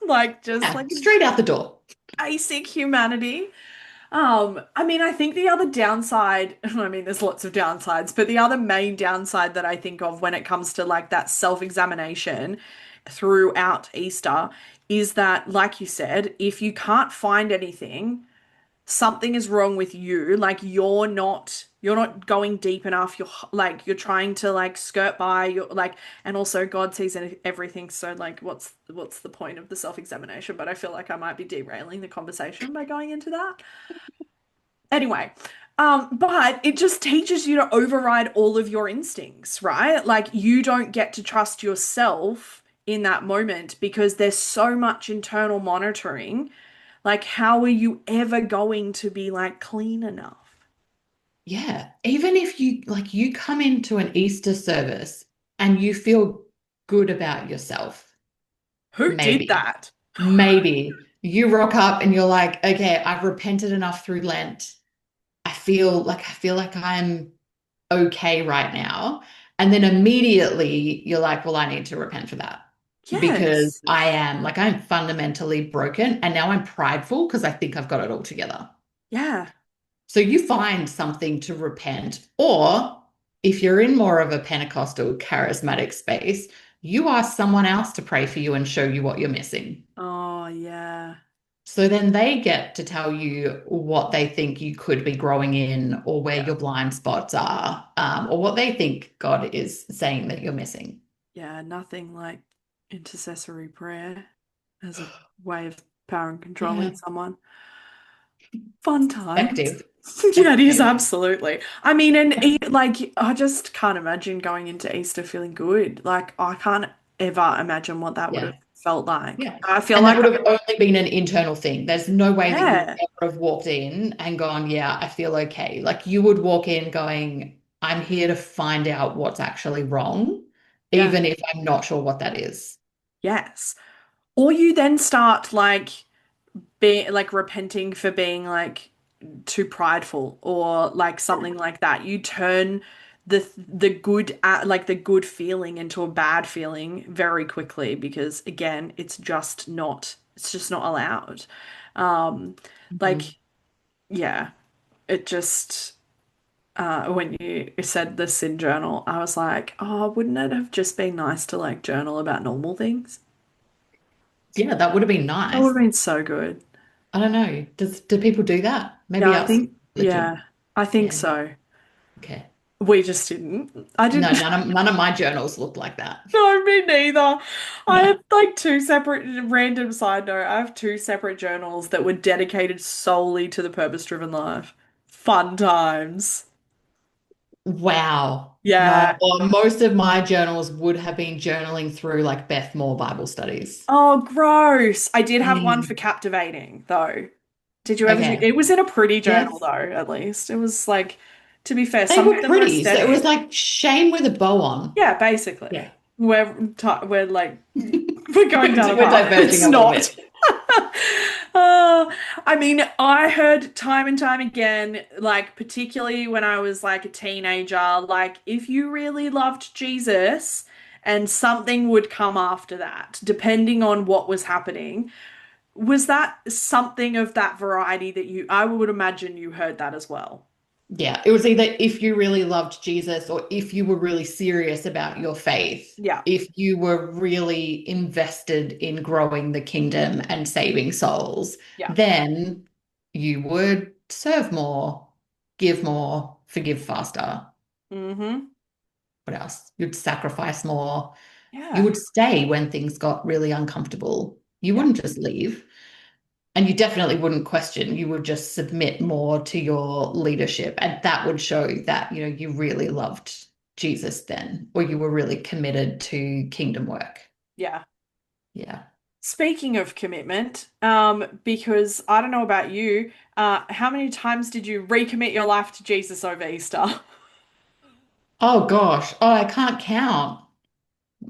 Like, just Yeah, like straight out the door. basic humanity. I mean, I think the other downside, I mean, there's lots of downsides, but the other main downside that I think of when it comes to like that self-examination throughout Easter is that, like you said, if you can't find anything, something is wrong with you. Like you're not going deep enough. You're like you're trying to like skirt by. You're like, and also God sees everything. So like, what's the point of the self-examination? But I feel like I might be derailing the conversation by going into that. Anyway, But it just teaches you to override all of your instincts, right? Like you don't get to trust yourself in that moment because there's so much internal monitoring. Like, how are you ever going to be like clean enough? Yeah. Even if you like you come into an Easter service and you feel good about yourself, Who did maybe, that? maybe you rock up and you're like, okay, I've repented enough through Lent. I feel like I'm okay right now. And then immediately you're like, well, I need to repent for that because Yes. I'm fundamentally broken and now I'm prideful because I think I've got it all together. Yeah. So you find something to repent, or if you're in more of a Pentecostal charismatic space, you ask someone else to pray for you and show you what you're missing. Oh, yeah. So then they get to tell you what they think you could be growing in, or where Yeah. your blind spots are, or what they think God is saying that you're missing. Yeah. Nothing like intercessory prayer as a way of power and controlling Yeah, someone. Fun times. effective, Yeah, it is effective. absolutely. I mean, like, I just can't imagine going into Easter feeling good. Like, I can't ever imagine what that would have Yeah. felt like. Yeah. I feel And that like, would have only been an internal thing. There's no way that you would yeah, ever have walked in and gone, yeah, I feel okay. Like you would walk in going, I'm here to find out what's actually wrong, yeah, even if I'm not sure what that is. yes. Or you then start like being like repenting for being like too prideful or like something like that. You turn the good like the good feeling into a bad feeling very quickly because again, it's just not allowed. Um Mhm. like yeah, it just when you said the sin journal, I was like, oh, wouldn't it have just been nice to like journal about normal things? Yeah, that would have been That would nice. have been so good. I don't know. Do people do that? Yeah, Maybe outside religion. I think Yeah. so. Okay. We just didn't. I No, didn't. none of my journals look like that. No, me neither. I No. have like two separate, random side note, I have two separate journals that were dedicated solely to the purpose-driven life. Fun times. Wow. No, Yeah. or most of my journals would have been journaling through like Beth Moore Bible studies. Oh, gross. I did have one for Mm. captivating, though. Did you ever do? Okay. It was in a pretty journal, though, Yes. at least. It was like, to be fair, They some of were them were pretty. So it was aesthetic. like Shane with a bow on. Yeah, basically. Yeah. We're like, we're going down a We're path. diverging It's a little not. bit. I mean, I heard time and time again, like, particularly when I was like a teenager, like, if you really loved Jesus and something would come after that, depending on what was happening, was that something of that variety that I would imagine you heard that as well? Yeah. It was either if you really loved Jesus or if you were really serious about your faith, Yeah, if you were really invested in growing the kingdom and saving souls, yeah. then you would serve more, give more, forgive faster. Mm-hmm. What else? You'd sacrifice more. You Yeah, would stay when things got really uncomfortable. You yeah, wouldn't just leave. And you definitely wouldn't question. You would just submit more to your leadership. And that would show that, you really loved Jesus then, or you were really committed to kingdom work. yeah. Yeah. Speaking of commitment, because I don't know about you, how many times did you recommit your life to Jesus over Easter? Oh gosh. Oh, I can't count.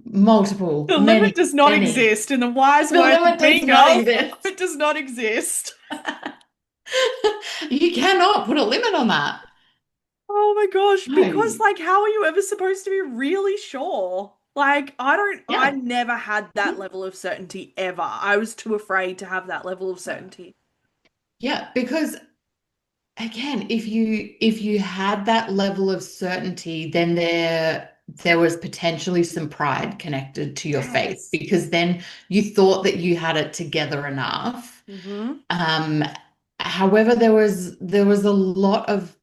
Multiple, The limit many, does not many. exist in the wise The words limit of does Bingo. not exist. It does not exist. You cannot put a limit on that. Oh my gosh, because No. like how are you ever supposed to be really sure? Like I Yeah. never had that level of certainty ever. I was too afraid to have that level of certainty. Yeah, because again, if you had that level of certainty, then there was potentially some pride connected to your faith Yes. because then you thought that you had it together enough. Mm-hmm. Um, However, there was a lot of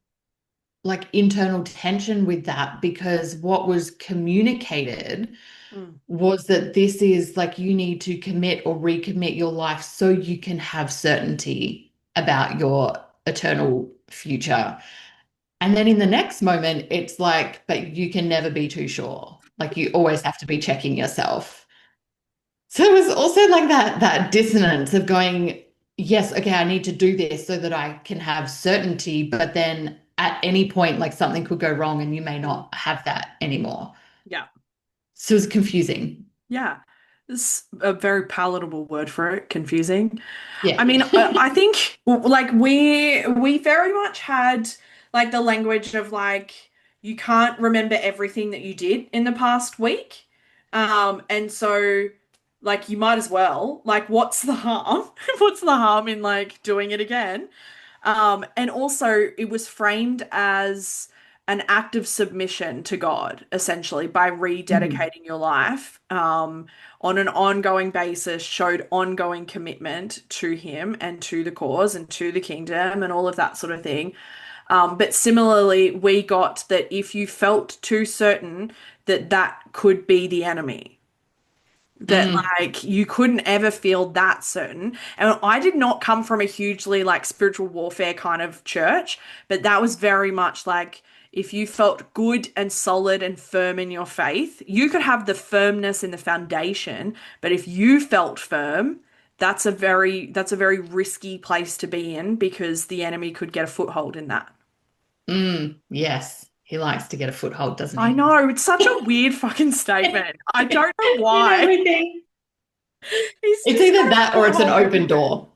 like internal tension with that because what was communicated Mm. was that this is like you need to commit or recommit your life so you can have certainty about your eternal future. And then in the next moment, it's like, but you can never be too sure. Like you always have to be checking yourself. So it was also like that dissonance of going, yes, okay, I need to do this so that I can have certainty, but then at any point, like something could go wrong and you may Mm. not have that anymore. Yeah. So it was confusing. Yeah. It's a very palatable word for it, confusing. I Yeah. mean, I think like we very much had like the language of like you can't remember everything that you did in the past week. And so like you might as well. Like what's the harm? What's the harm in like doing it again? And also, it was framed as an act of submission to God, essentially, by Mhm. rededicating your life on an ongoing basis, showed ongoing commitment to Him and to the cause and to the kingdom and all of that sort of thing. But similarly, we got that if you felt too certain that that could be the enemy, that Mm, like you couldn't ever feel that certain. And I did not come from a hugely like spiritual warfare kind of church, but that was very much like if you felt good and solid and firm in your faith, you could have the firmness in the foundation, but if you felt firm, that's a very risky place to be in because the enemy could get a foothold in that. yes. He likes to get a foothold, doesn't I he? know, it's such a weird fucking statement. I don't know In why. everything. He's It's just got either a that or it's an foothold open everywhere. door,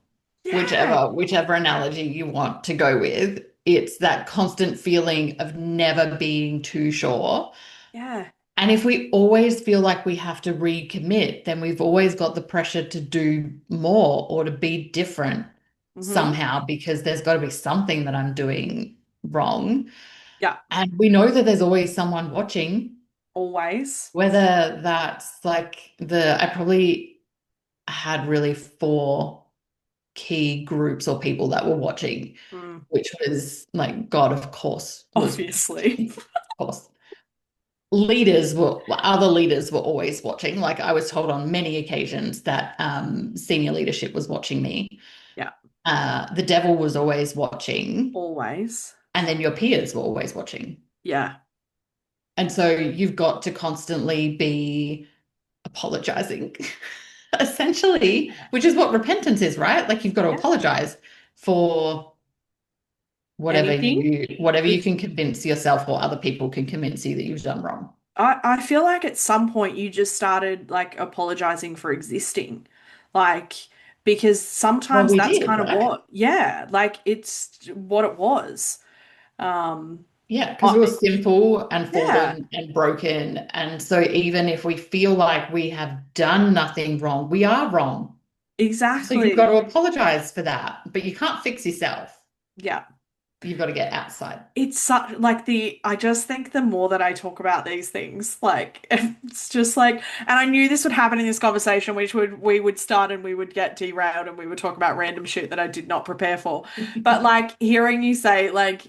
Yeah. whichever analogy you want to go with. It's that constant feeling of never being too sure. Yeah. And if we always feel like we have to recommit, then we've always got the pressure to do more or to be different Hmm. somehow because there's got to be something that I'm doing wrong. Yeah. And we know that there's always someone watching, Always. whether that's like I probably had really four key groups or people that were watching, Mm, which was like God, of course, was obviously. watching, of course. Other leaders were always watching. Like I was told on many occasions that senior leadership was watching me. Yeah. The devil was always watching, Always. and then your peers were always watching. Yeah. And so you've got to constantly be apologizing, essentially, which is what repentance is, right? Like you've got to Yeah. apologize for Anything. whatever you If can convince yourself or other people can convince you that you've done wrong. I feel like at some point you just started like apologizing for existing. Like because Well, sometimes we that's did, kind of right? what, yeah, like it's what it was. Um, Yeah, because I, we were simple and yeah, fallen and broken. And so even if we feel like we have done nothing wrong, we are wrong. So you've got exactly. to apologize for that. But you can't fix yourself. Yeah. You've got to get outside. It's such like I just think the more that I talk about these things, like it's just like, and I knew this would happen in this conversation, which we would start and we would get derailed and we would talk about random shit that I did not prepare for. But like hearing you say like,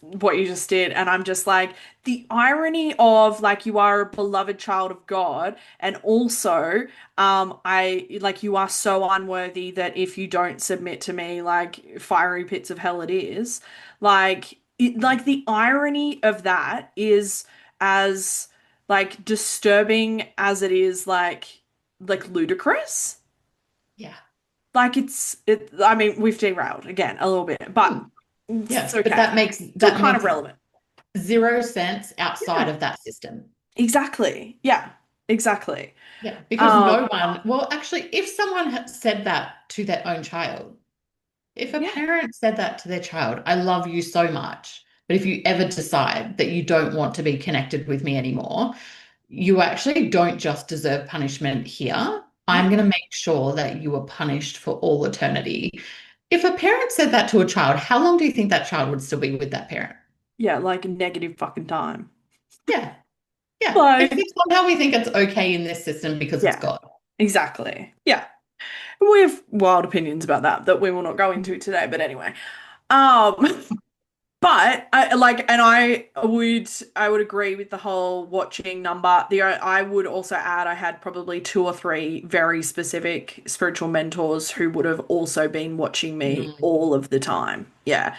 what you just did, and I'm just like the irony of like you are a beloved child of God, and also I like you are so unworthy that if you don't submit to me, like fiery pits of hell it is. Like the irony of that is as like disturbing as it is like ludicrous. Yeah. Like I mean we've derailed again a little bit, but Hmm. it's Yeah. But okay. Still that kind of makes relevant. zero sense outside Yeah, of that system. exactly. Yeah, exactly. Yeah. Because Um, no one, well, actually, if someone had said that to their own child, if a yeah, parent said that to their child, I love you so much, but if you ever decide that you don't want to be connected with me anymore, you actually don't just deserve punishment here. yeah, I'm going to make sure that you are punished for all eternity. If a parent said that to a child, how long do you think that child would still be with that parent? yeah, like negative fucking time. Yeah. Yeah. Like, Except somehow we think it's okay in this system because it's yeah, God. exactly. Yeah. We have wild opinions about that we will not go into today, but anyway. Um, but I would agree with the whole watching number. I would also add I had probably two or three very specific spiritual mentors who would have also been watching me Mm. all of the time. Yeah.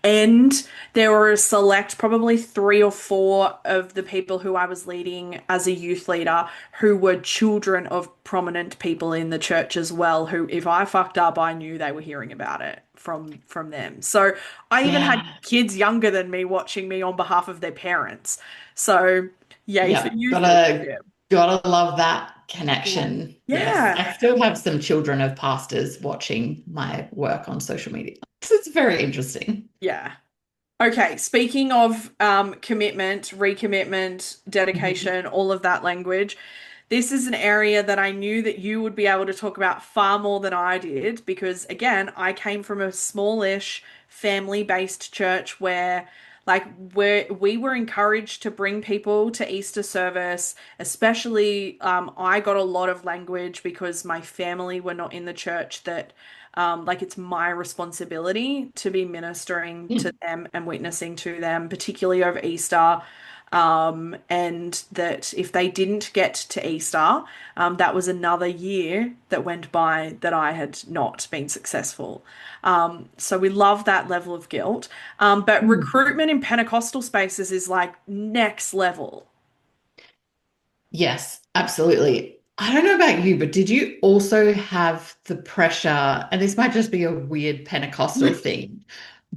And there were a select, probably three or four of the people who I was leading as a youth leader who were children of prominent people in the church as well, who if I fucked up, I knew they were hearing about it from them. So I even had Yeah. kids younger than me watching me on behalf of their parents. So yay for Yeah. youth Gotta leadership. gotta love that Yeah. connection. Yes. Yeah. I still have some children of pastors watching my work on social media. So it's very interesting. Yeah. Okay, speaking of commitment, recommitment, Mhm. dedication, all of that language, this is an area that I knew that you would be able to talk about far more than I did because, again, I came from a smallish family-based church where, like, we were encouraged to bring people to Easter service, especially I got a lot of language because my family were not in the church that like it's my responsibility to be ministering to Mm. them and witnessing to them, particularly over Easter. And that if they didn't get to Easter, that was another year that went by that I had not been successful. So we love that level of guilt. But Mm. recruitment in Pentecostal spaces is like next level. Yes, absolutely. I don't know about you, but did you also have the pressure, and this might just be a weird Pentecostal thing,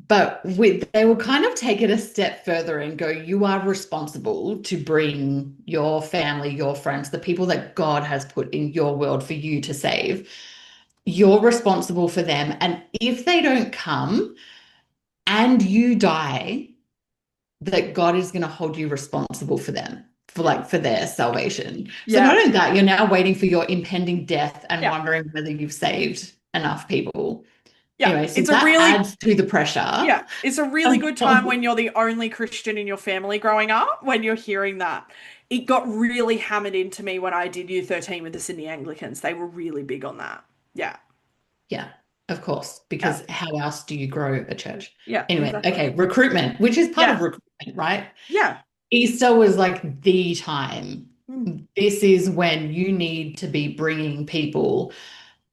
but they will kind of take it a step further and go, you are responsible to bring your family, your friends, the people that God has put in your world for you to save. You're responsible for them. And if they don't come and you die, that God is going to hold you responsible for them, Yeah. for their salvation. So not Yeah. only that, you're now waiting for your impending death and Yeah. wondering whether you've saved enough people. Yeah. Anyway, so It's a that really adds to the pressure. Yeah, it's a really good time when you're the only Christian in your family growing up, when you're hearing that. It got really hammered into me when I did U13 with the Sydney Anglicans. They were really big on that. Yeah, Yeah, of course, yeah, because how else do you grow a church? yeah, Anyway, exactly. okay, recruitment, which is part Yeah, of recruitment, right? yeah. Easter was like the time. Mm, This is when you need to be bringing people.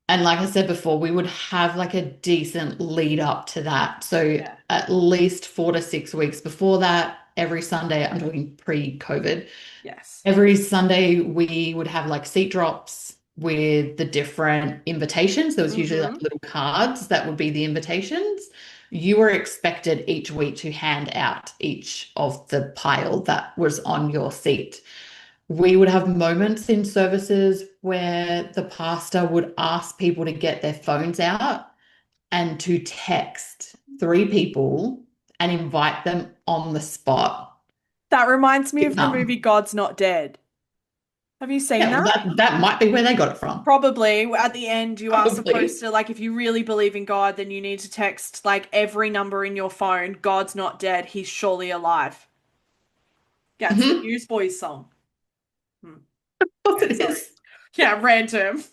And like I said before, we would have like a decent lead up to that. So yeah, at least 4 to 6 weeks before that, every Sunday, I'm talking pre-COVID, yes. every Sunday we would have like seat drops with the different invitations. There was usually like Mm-hmm. little cards that would be the invitations. You were expected each week to hand out each of the pile that was on your seat. We would have moments in services where the pastor would ask people to get their phones out and to text three people and invite them on the spot That reminds me to of the movie come. God's Not Dead. Have you seen Yeah, well, that? that might be where they got it from. Probably at the end, you are supposed Probably. to, like, if you really believe in God, then you need to text, like, every number in your phone. God's not dead. He's surely alive. Yeah, it's the Mhm. Of Newsboys song. Hmm. course Yeah, it sorry. is. Yeah, random.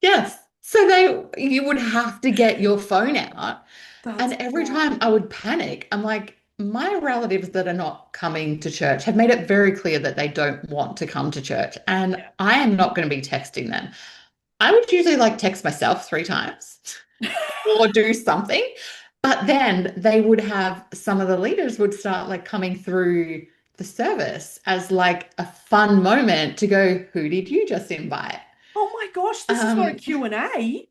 Yes. So you would have to get your phone out. That's And every yeah, time I would panic, I'm like, my relatives that are not coming to church have made it very clear that they don't want to come to church. And yeah. I am not going to be texting them. I would usually like text myself 3 times or do something. But then they would have some of the leaders would start like coming through the service as like a fun moment to go, who did you just invite? Oh my gosh, this is not a Um, Q and A.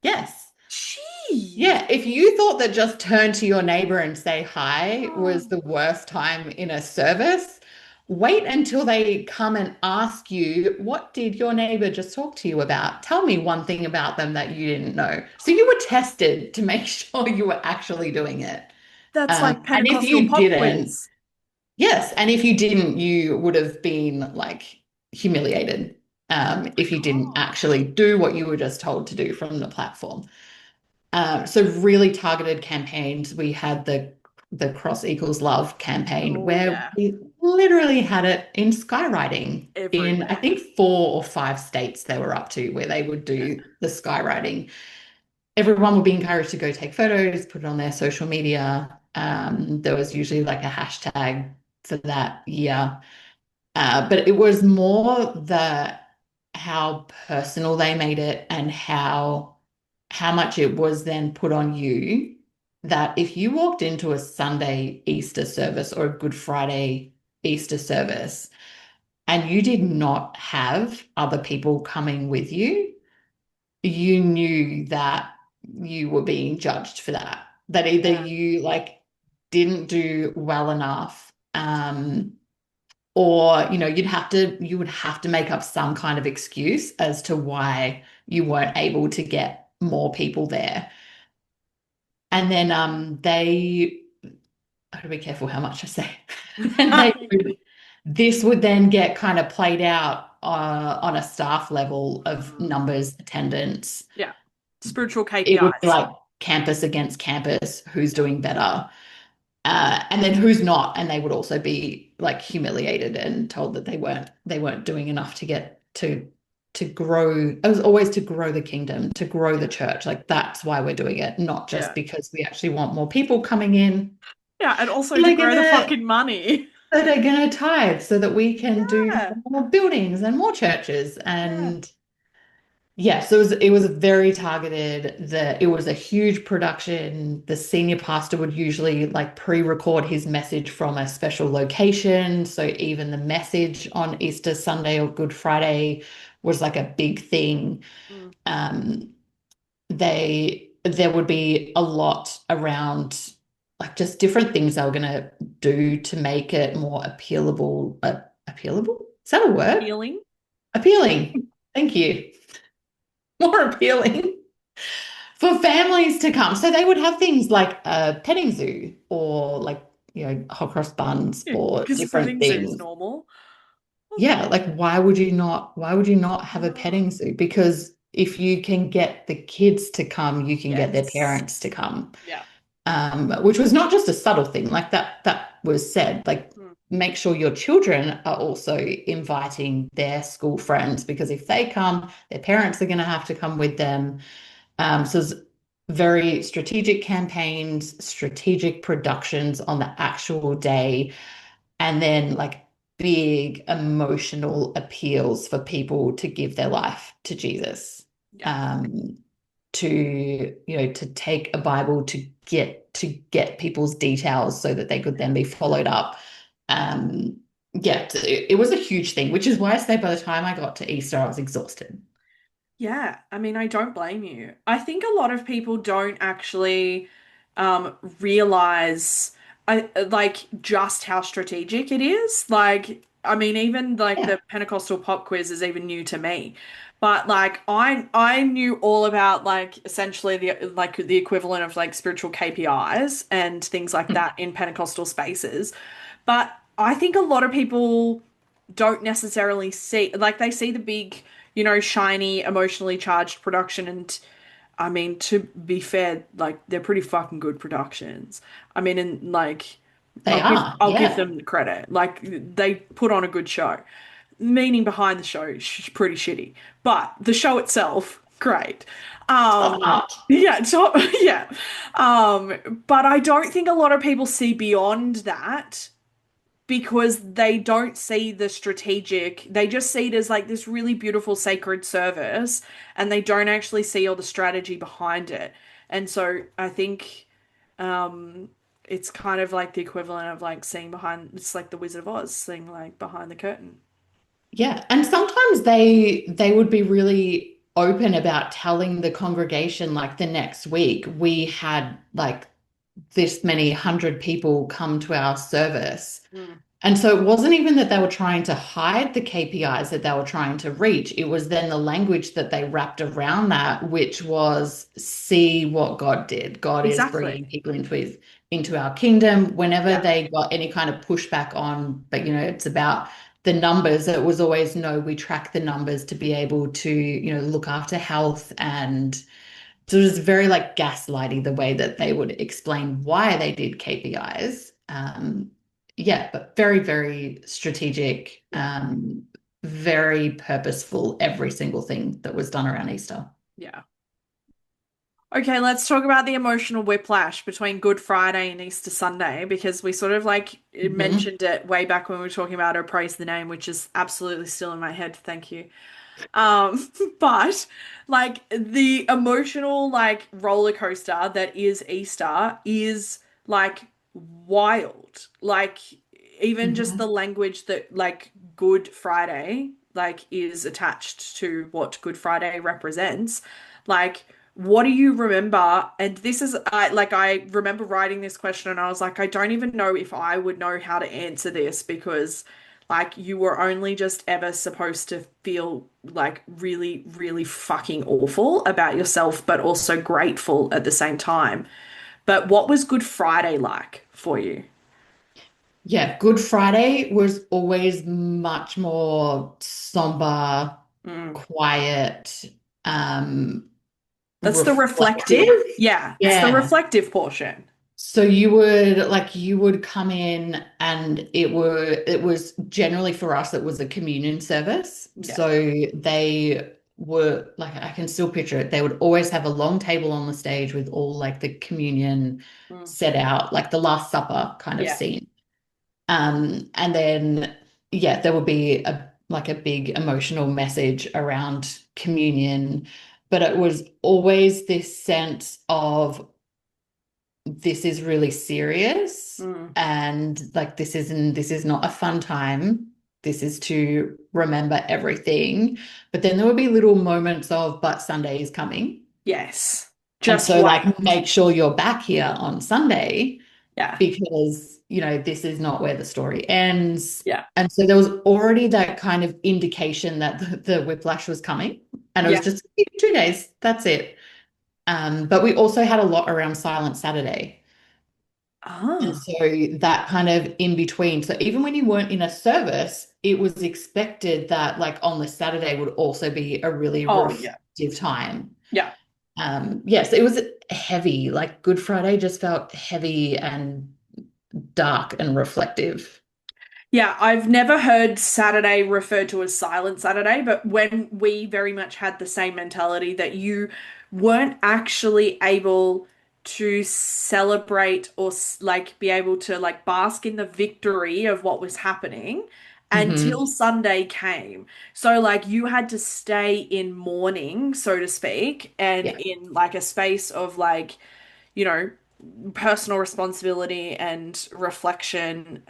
yes. Jeez. Yeah, if you thought that just turn to your neighbor and say hi was Oh, the worst time in a service, wait until they come and ask you, what did your neighbor just talk to you about? Tell me one thing about them that you didn't know. So you were tested to make sure you were actually doing it. that's like And if Pentecostal you pop didn't, quiz. yes, and if you didn't, you would have been like humiliated Oh my if you didn't gosh. actually do what you were just told to do from the platform. So really targeted campaigns. We had the Cross Equals Love campaign Oh where yeah, we literally had it in skywriting in I everywhere. think 4 or 5 states they were up to where they would Yeah. do the skywriting. Everyone would be encouraged to go take photos, put it on their social media. There was usually like a hashtag for that year. But it was more the how personal they made it and how much it was then put on you that if you walked into a Sunday Easter service or a Good Friday Easter service and you did not have other people coming with you, you knew that you were being judged for that. That either Yeah. you like didn't do well enough, or you would have to make up some kind of excuse as to why you weren't able to get more people there. And then they I have to be careful how much I say. And this would then get kind of played out on a staff level of Mm. numbers, attendance. Yeah. Spiritual It would be KPIs. like campus against campus, who's doing better, and then who's not, and they would also be like humiliated and told that they weren't doing enough to get to grow. It was always to grow the kingdom, to grow Yeah. the church. Like that's why we're doing it, not just Yeah. because we actually want more people coming in. Yeah. And also to They're grow the gonna fucking money. they're gonna tithe so that we can do Yeah. more buildings and more churches. Yeah. And yes, it was very targeted. It was a huge production. The senior pastor would usually like pre-record his message from a special location. So even the message on Easter Sunday or Good Friday was like a big thing. Mm. Um, there would be a lot around like just different things they were gonna do to make it more appealable. Appealable? Is that a word? Healing. Appealing. Thank you. More appealing for families to come. So they would have things like a petting zoo or like, hot cross buns Yeah. or Because different petting zoo's things. normal. Yeah, like why would you not have a Oh. petting zoo? Because if you can get the kids to come, you can get their Yes. parents to come. Yeah. Which was not just a subtle thing, like that was said, like Mm. make sure your children are also inviting their school friends because if they come, their parents are going to have to come with them. So it's very strategic campaigns, strategic productions on the actual day, and then like big emotional appeals for people to give their life to Jesus. Yeah. Um, to take a Bible to get people's details so that they could then be followed up. Um, yeah, it was a huge thing, which is why I say by the time I got to Easter, I was exhausted. Yeah, I mean, I don't blame you. I think a lot of people don't actually realize like just how strategic it is. Like, I mean, even like Yeah, the Pentecostal pop quiz is even new to me. But like I knew all about like essentially the equivalent of like spiritual KPIs and things like that in Pentecostal spaces. But I think a lot of people don't necessarily see like they see the big, shiny, emotionally charged production and I mean to be fair, like they're pretty fucking good productions. I mean and like they are. I'll give Yeah. them credit. Like they put on a good show. Meaning behind the show is pretty shitty, but the show itself great. Top notch. Yeah, so yeah. But I don't think a lot of people see beyond that because they don't see the strategic, they just see it as like this really beautiful sacred service and they don't actually see all the strategy behind it. And so I think it's kind of like the equivalent of like seeing behind, it's like the Wizard of Oz, seeing like behind the curtain. Yeah, and sometimes they would be really open about telling the congregation like the next week we had like this many hundred people come to our service. Mm. And so it wasn't even that they were trying to hide the KPIs that they were trying to reach. It was then the language that they wrapped around that, which was see what God did. God is Exactly. bringing people into our kingdom. Whenever Yeah. they got any kind of pushback on, but it's about the numbers. It was always no, we track the numbers to be able to look after health and so it was very like gaslighty the way that they would explain why they did KPIs. Yeah, but very, very strategic, Yeah. very purposeful, every single thing that was done around Easter. Yeah. Okay, let's talk about the emotional whiplash between Good Friday and Easter Sunday because we sort of like Mhm. mentioned it way back when we were talking about Oh Praise the Name, which is absolutely still in my head. Thank you. Um, but like the emotional like roller coaster that is Easter is like wild. Like even just the Mhm. language that like Good Friday like is attached to what Good Friday represents. Like what do you remember? And this is I remember writing this question and I was like I don't even know if I would know how to answer this because like you were only just ever supposed to feel like really, really fucking awful about yourself, but also grateful at the same time. But what was Good Friday like for you? Yeah, Good Friday was always much more somber, Mm. quiet, um, That's the reflective. reflective. Yeah, it's the Yeah. reflective portion. So you would come in and it was generally for us it was a communion service. Yeah. So they were like I can still picture it. They would always have a long table on the stage with all like the communion Mm. set out, like the Last Supper kind of Yeah. scene. And then yeah, there would be a like a big emotional message around communion, but it was always this sense of this is really serious Mm. and like this is not a fun time. This is to remember everything. But then there would be little moments of, but Sunday is coming. Yes. And Just so wait. like make sure you're back here on Sunday Yeah. because, you know, this is not where the story ends. Yeah. And so there was already that kind of indication that the whiplash was coming. And it was Yeah. just 2 days. That's it. But we also had a lot around Silent Saturday. And Ah. so that kind of in between. So even when you weren't in a service, it was expected that like on the Saturday would also be a really Oh, yeah. reflective time. Yeah. Yes, it was heavy. Like Good Friday just felt heavy and dark and reflective. Yeah, I've never heard Saturday referred to as Silent Saturday, but when we very much had the same mentality that you weren't actually able to celebrate or like be able to like bask in the victory of what was happening until Hmm. Sunday came. So like you had to stay in mourning, so to speak, and Yeah. in like a space of like, you know, personal responsibility and reflection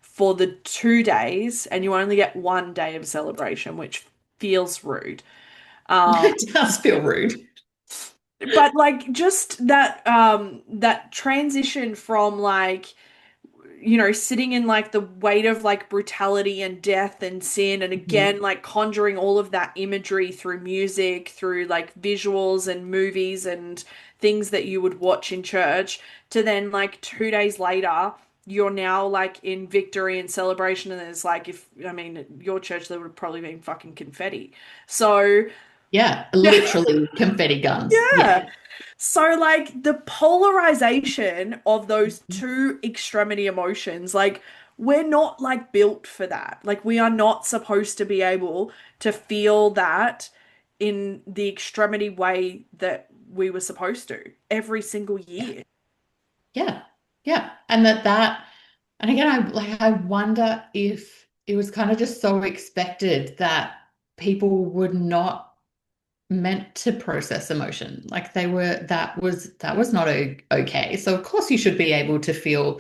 for the 2 days, and you only get one day of celebration, which feels rude. Um, It does feel rude. but like just that transition from like sitting in like the weight of like brutality and death and sin, and again, Mhm. like conjuring all of that imagery through music, through like visuals and movies and things that you would watch in church, to then like 2 days later, you're now like in victory and celebration. And there's like, if I mean, at your church, there would have probably been fucking confetti. So, Yeah, yeah, literally confetti guns. Yeah. yeah. So, like, the polarization of those two extremity emotions, like, we're not like built for that. Like, we are not supposed to be able to feel that in the extremity way that we were supposed to every single Yeah. year. Yeah. Yeah. And and again, I wonder if it was kind of just so expected that people would not meant to process emotion. Like they were, that was not okay. So of course you should be able to feel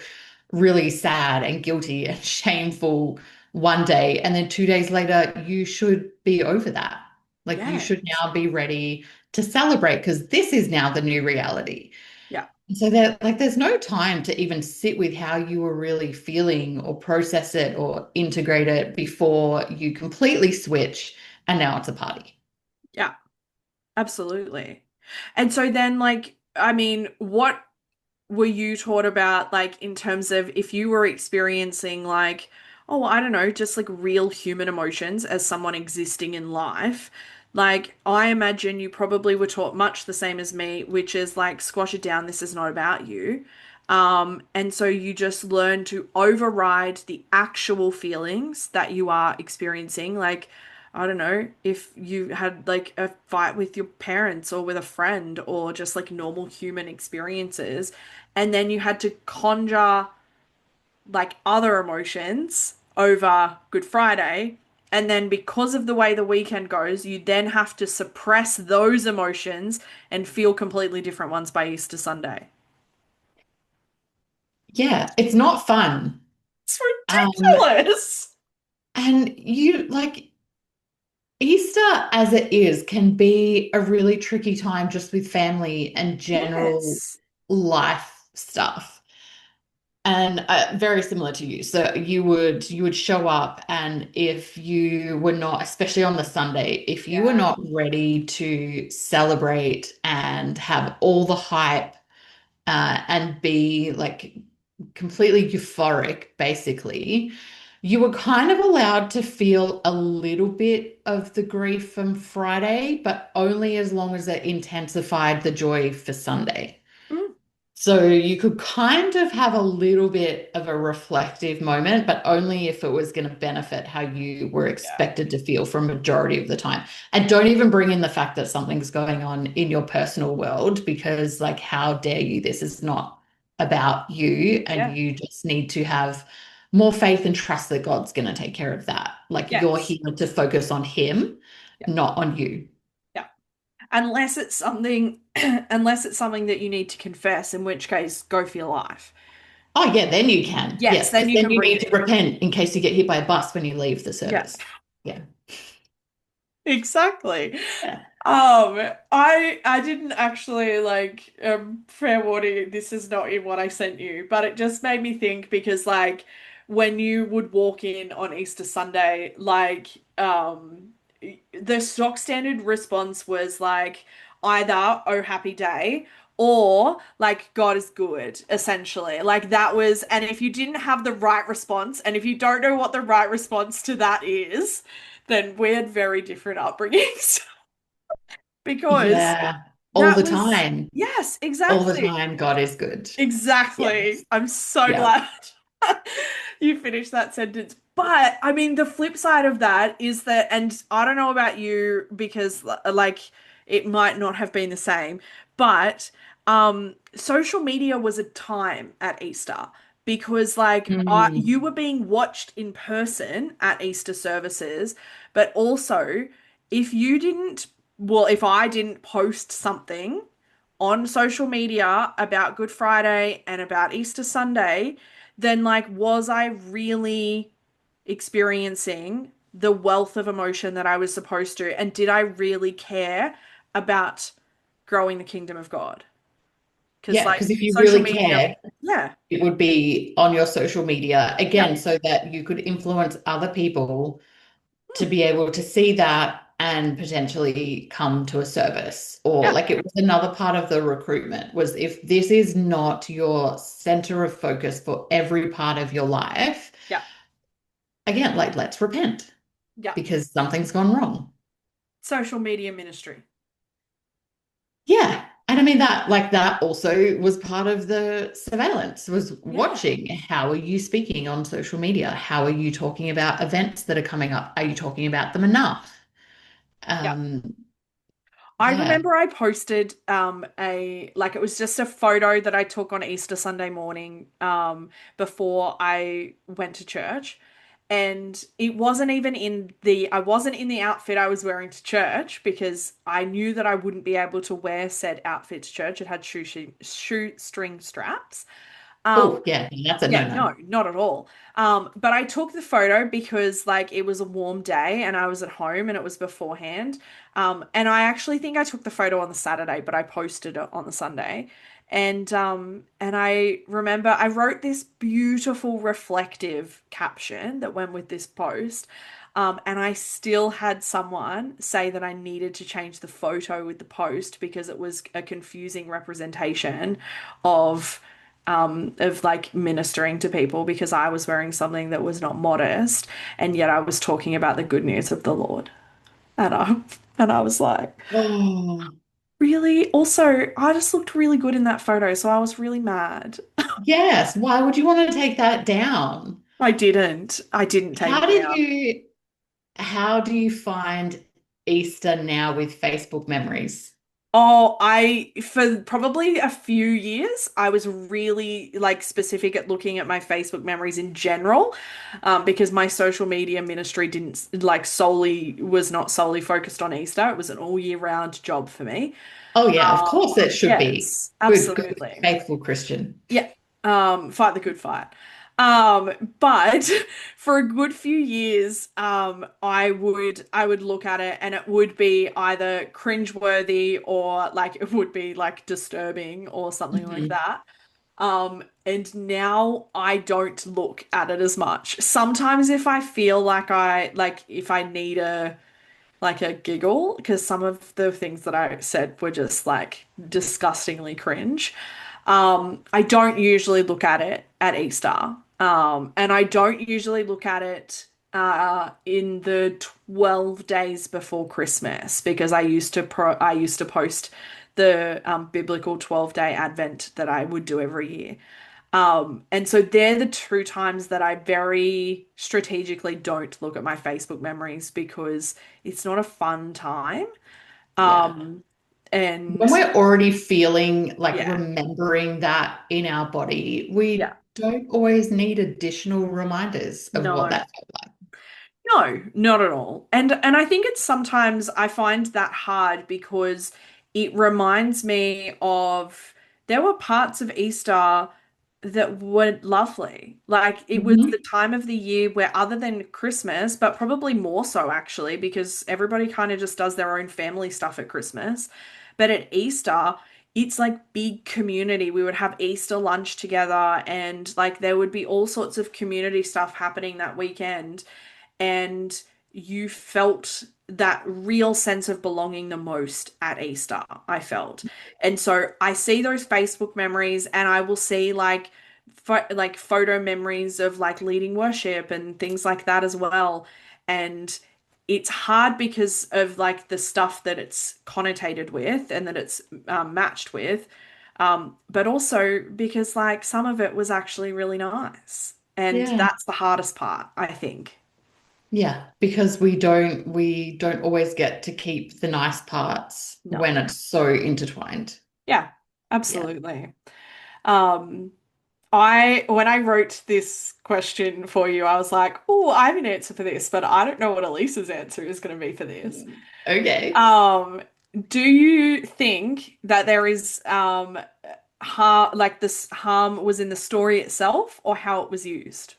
really sad and guilty and shameful one day, and then 2 days later you should be over that. Like you Yeah. should now be ready to celebrate because this is now the new reality. Yeah. So that like there's no time to even sit with how you were really feeling or process it or integrate it before you completely switch and now it's a party. Yeah. Absolutely. And so then, like, I mean, what were you taught about, like, in terms of if you were experiencing, like, oh, I don't know, just like real human emotions as someone existing in life? Like, I imagine you probably were taught much the same as me, which is like, squash it down, this is not about you. And so you just learn to override the actual feelings that you are experiencing. Like, I don't know, if you had like a fight with your parents or with a friend or just like normal human experiences, and then you had to conjure like other emotions over Good Friday. And then because of the way the weekend goes, you then have to suppress those emotions and feel completely different ones by Easter Sunday. Yeah, it's not fun. It's Um, ridiculous. and you like Easter as it is can be a really tricky time just with family and general Yes. life stuff. And very similar to you. So you would show up, and if you were not, especially on the Sunday, if you were Yeah. not ready to celebrate and have all the hype and be like completely euphoric, basically, you were kind of allowed to feel a little bit of the grief from Friday, but only as long as it intensified the joy for Sunday. Mm, So you could kind of have a little bit of a reflective moment, but only if it was going to benefit how you were yeah. expected to feel for a majority of the time. And don't even bring in the fact that something's going on in your personal world, because, like, how dare you? This is not about you, and Yeah. you just need to have more faith and trust that God's going to take care of that. Like, you're Yes. here to focus on Him, Yeah. not on you. Yeah. Unless it's something, unless it's something that you need to confess, in which case, go for your life. Oh, yeah, then you can. Yes, Yes, then because you then can you bring need it to in. repent in case you get hit by a bus when you leave the Yeah. service. Yeah. Exactly. Yeah. I didn't actually like fair warning, this is not in what I sent you, but it just made me think because like when you would walk in on Easter Sunday, like the stock standard response was like either oh happy day or like God is good, essentially. Like that was, and if you didn't have the right response, and if you don't know what the right response to that is, then we had very different upbringings because Yeah. All that the was, time. yes, All the exactly. time, God is good. Exactly. Yes. I'm so Yeah. glad you finished that sentence. But I mean, the flip side of that is that, and I don't know about you because like it might not have been the same, but social media was a time at Easter because like you Mm. were being watched in person at Easter services, but also if you didn't, well, if I didn't post something on social media about Good Friday and about Easter Sunday, then like was I really experiencing the wealth of emotion that I was supposed to? And did I really care about growing the kingdom of God? Because Yeah, like because if you social really media, cared, yeah, it would be on your social media yeah, again, so that you could influence other people to be able to see that and potentially come to a service. Or, yeah, like, it was another part of the recruitment was, if this is not your center of focus for every part of your life, yeah, again, like, let's repent yeah. because something's gone wrong. Social media ministry. Yeah. And I mean, that, like, that also was part of the surveillance, was Yeah, watching, how are you speaking on social media? How are you talking about events that are coming up? Are you talking about them enough? yeah. Um, I yeah. remember I posted a like it was just a photo that I took on Easter Sunday morning before I went to church, and it wasn't even in the I wasn't in the outfit I was wearing to church because I knew that I wouldn't be able to wear said outfit to church. It had shoestring straps. Um Oh, yeah, that's a yeah, no-no. no, not at all. But I took the photo because like it was a warm day and I was at home and it was beforehand. And I actually think I took the photo on the Saturday, but I posted it on the Sunday. And I remember I wrote this beautiful reflective caption that went with this post. And I still had someone say that I needed to change the photo with the post because it was a confusing representation of of like ministering to people because I was wearing something that was not modest, and yet I was talking about the good news of the Lord. And I was like, Oh, really? Also, I just looked really good in that photo, so I was really mad. yes. Why would you want to take that down? I didn't. I didn't take How it did down. you, how do you find Easter now with Facebook memories? Oh, for probably a few years, I was really like specific at looking at my Facebook memories in general, because my social media ministry didn't like was not solely focused on Easter. It was an all year round job for me. Oh yeah, of course it should be. Yes, Good, absolutely. faithful Christian. Yeah. Fight the good fight. But for a good few years, I would look at it and it would be either cringeworthy or like it would be like disturbing or something like Mhm. that. And now I don't look at it as much. Sometimes if I feel like if I need a giggle, because some of the things that I said were just like disgustingly cringe. I don't usually look at it at Easter. And I don't usually look at it in the 12 days before Christmas because I used to post the biblical 12-day Advent that I would do every year. And so they're the two times that I very strategically don't look at my Facebook memories because it's not a fun time. Yeah. Um, When and we're already feeling like yeah, remembering that in our body, we yeah, don't always need additional reminders of what no. that felt like. No, not at all. And I think it's sometimes I find that hard because it reminds me of there were parts of Easter that were lovely. Like it was the Mhm. time of the year where other than Christmas, but probably more so actually, because everybody kind of just does their own family stuff at Christmas. But at Easter, it's like big community. We would have Easter lunch together and like there would be all sorts of community stuff happening that weekend and you felt that real sense of belonging the most at Easter, I felt. And so I see those Facebook memories and I will see like photo memories of like leading worship and things like that as well. And it's hard because of like the stuff that it's connotated with and that it's matched with. But also because like some of it was actually really nice. And Yeah. that's the hardest part, I think. Yeah, because we don't always get to keep the nice parts No. when it's so intertwined. Yeah, Yeah. absolutely. Um, I when I wrote this question for you, I was like, oh, I have an answer for this, but I don't know what Elisa's answer is going to be for this. Okay. Um, do you think that there is harm like this harm was in the story itself or how it was used?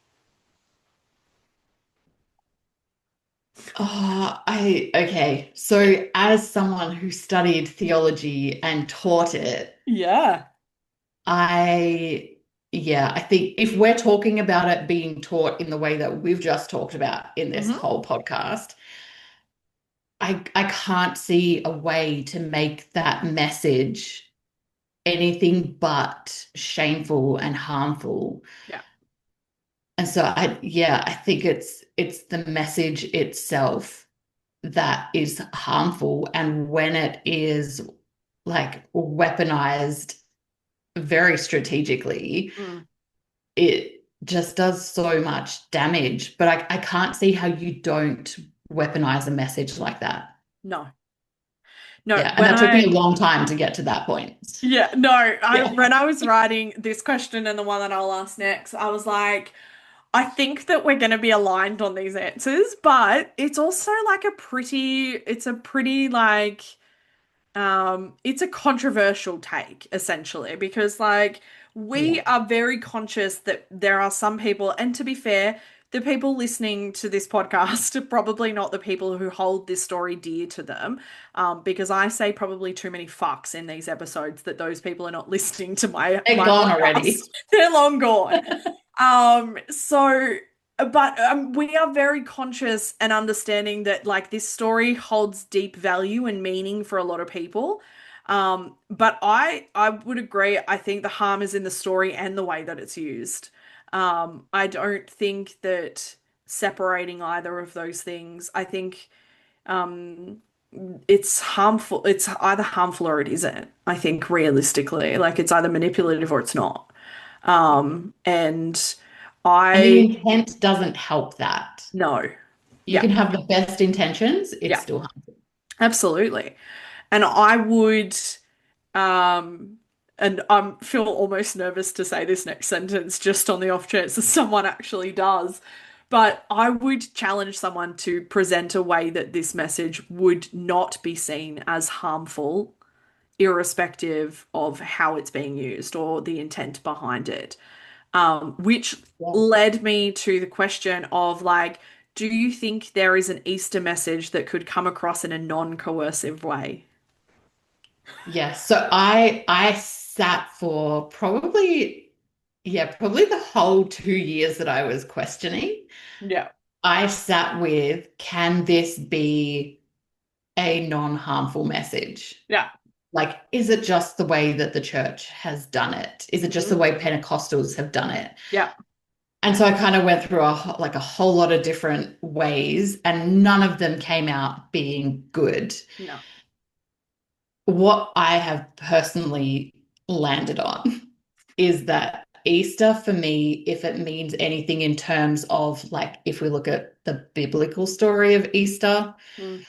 Okay. So as someone who studied theology and taught it, Yeah. I yeah, I think if we're talking about it being taught in the way that we've just talked about in this Hmm. whole podcast, I can't see a way to make that message anything but shameful and harmful. Yeah. And so I think it's the message itself that is harmful. And when it is like weaponized very strategically, Mm. it just does so much damage. But I can't see how you don't weaponize a message like that. No. No, Yeah. And that took me a long time to get to that point. yeah, no, Yeah. when I was writing this question and the one that I'll ask next, I was like, I think that we're going to be aligned on these answers, but it's also like it's a pretty like it's a controversial take, essentially, because like we Yeah. are very conscious that there are some people, and to be fair, the people listening to this podcast are probably not the people who hold this story dear to them, because I say probably too many fucks in these episodes that those people are not listening to my They're my gone podcast. already. They're long gone. So, but we are very conscious and understanding that like this story holds deep value and meaning for a lot of people. But I would agree. I think the harm is in the story and the way that it's used. I don't think that separating either of those things. I think um, it's harmful. It's either harmful or it isn't. I think realistically, like it's either manipulative or it's not. And And the I intent doesn't help that. no. You Yeah. can have the best intentions, it's Yeah. still harmful. Absolutely. And I would, um, and I feel almost nervous to say this next sentence just on the off chance that someone actually does. But I would challenge someone to present a way that this message would not be seen as harmful, irrespective of how it's being used or the intent behind it. Which Yeah. led me to the question of like, do you think there is an Easter message that could come across in a non-coercive way? Yes. So I sat for probably, yeah, probably the whole 2 years that I was questioning. Yeah. I sat with, can this be a non-harmful message? Yeah. Like, is it just the way that the church has done it? Is it just the Mhm. way Pentecostals have done it? Yeah. And so I kind of went through like a whole lot of different ways, and none of them came out being good. No. What I have personally landed on is that Easter for me, if it means anything in terms of like, if we look at the biblical story of Easter, Mm.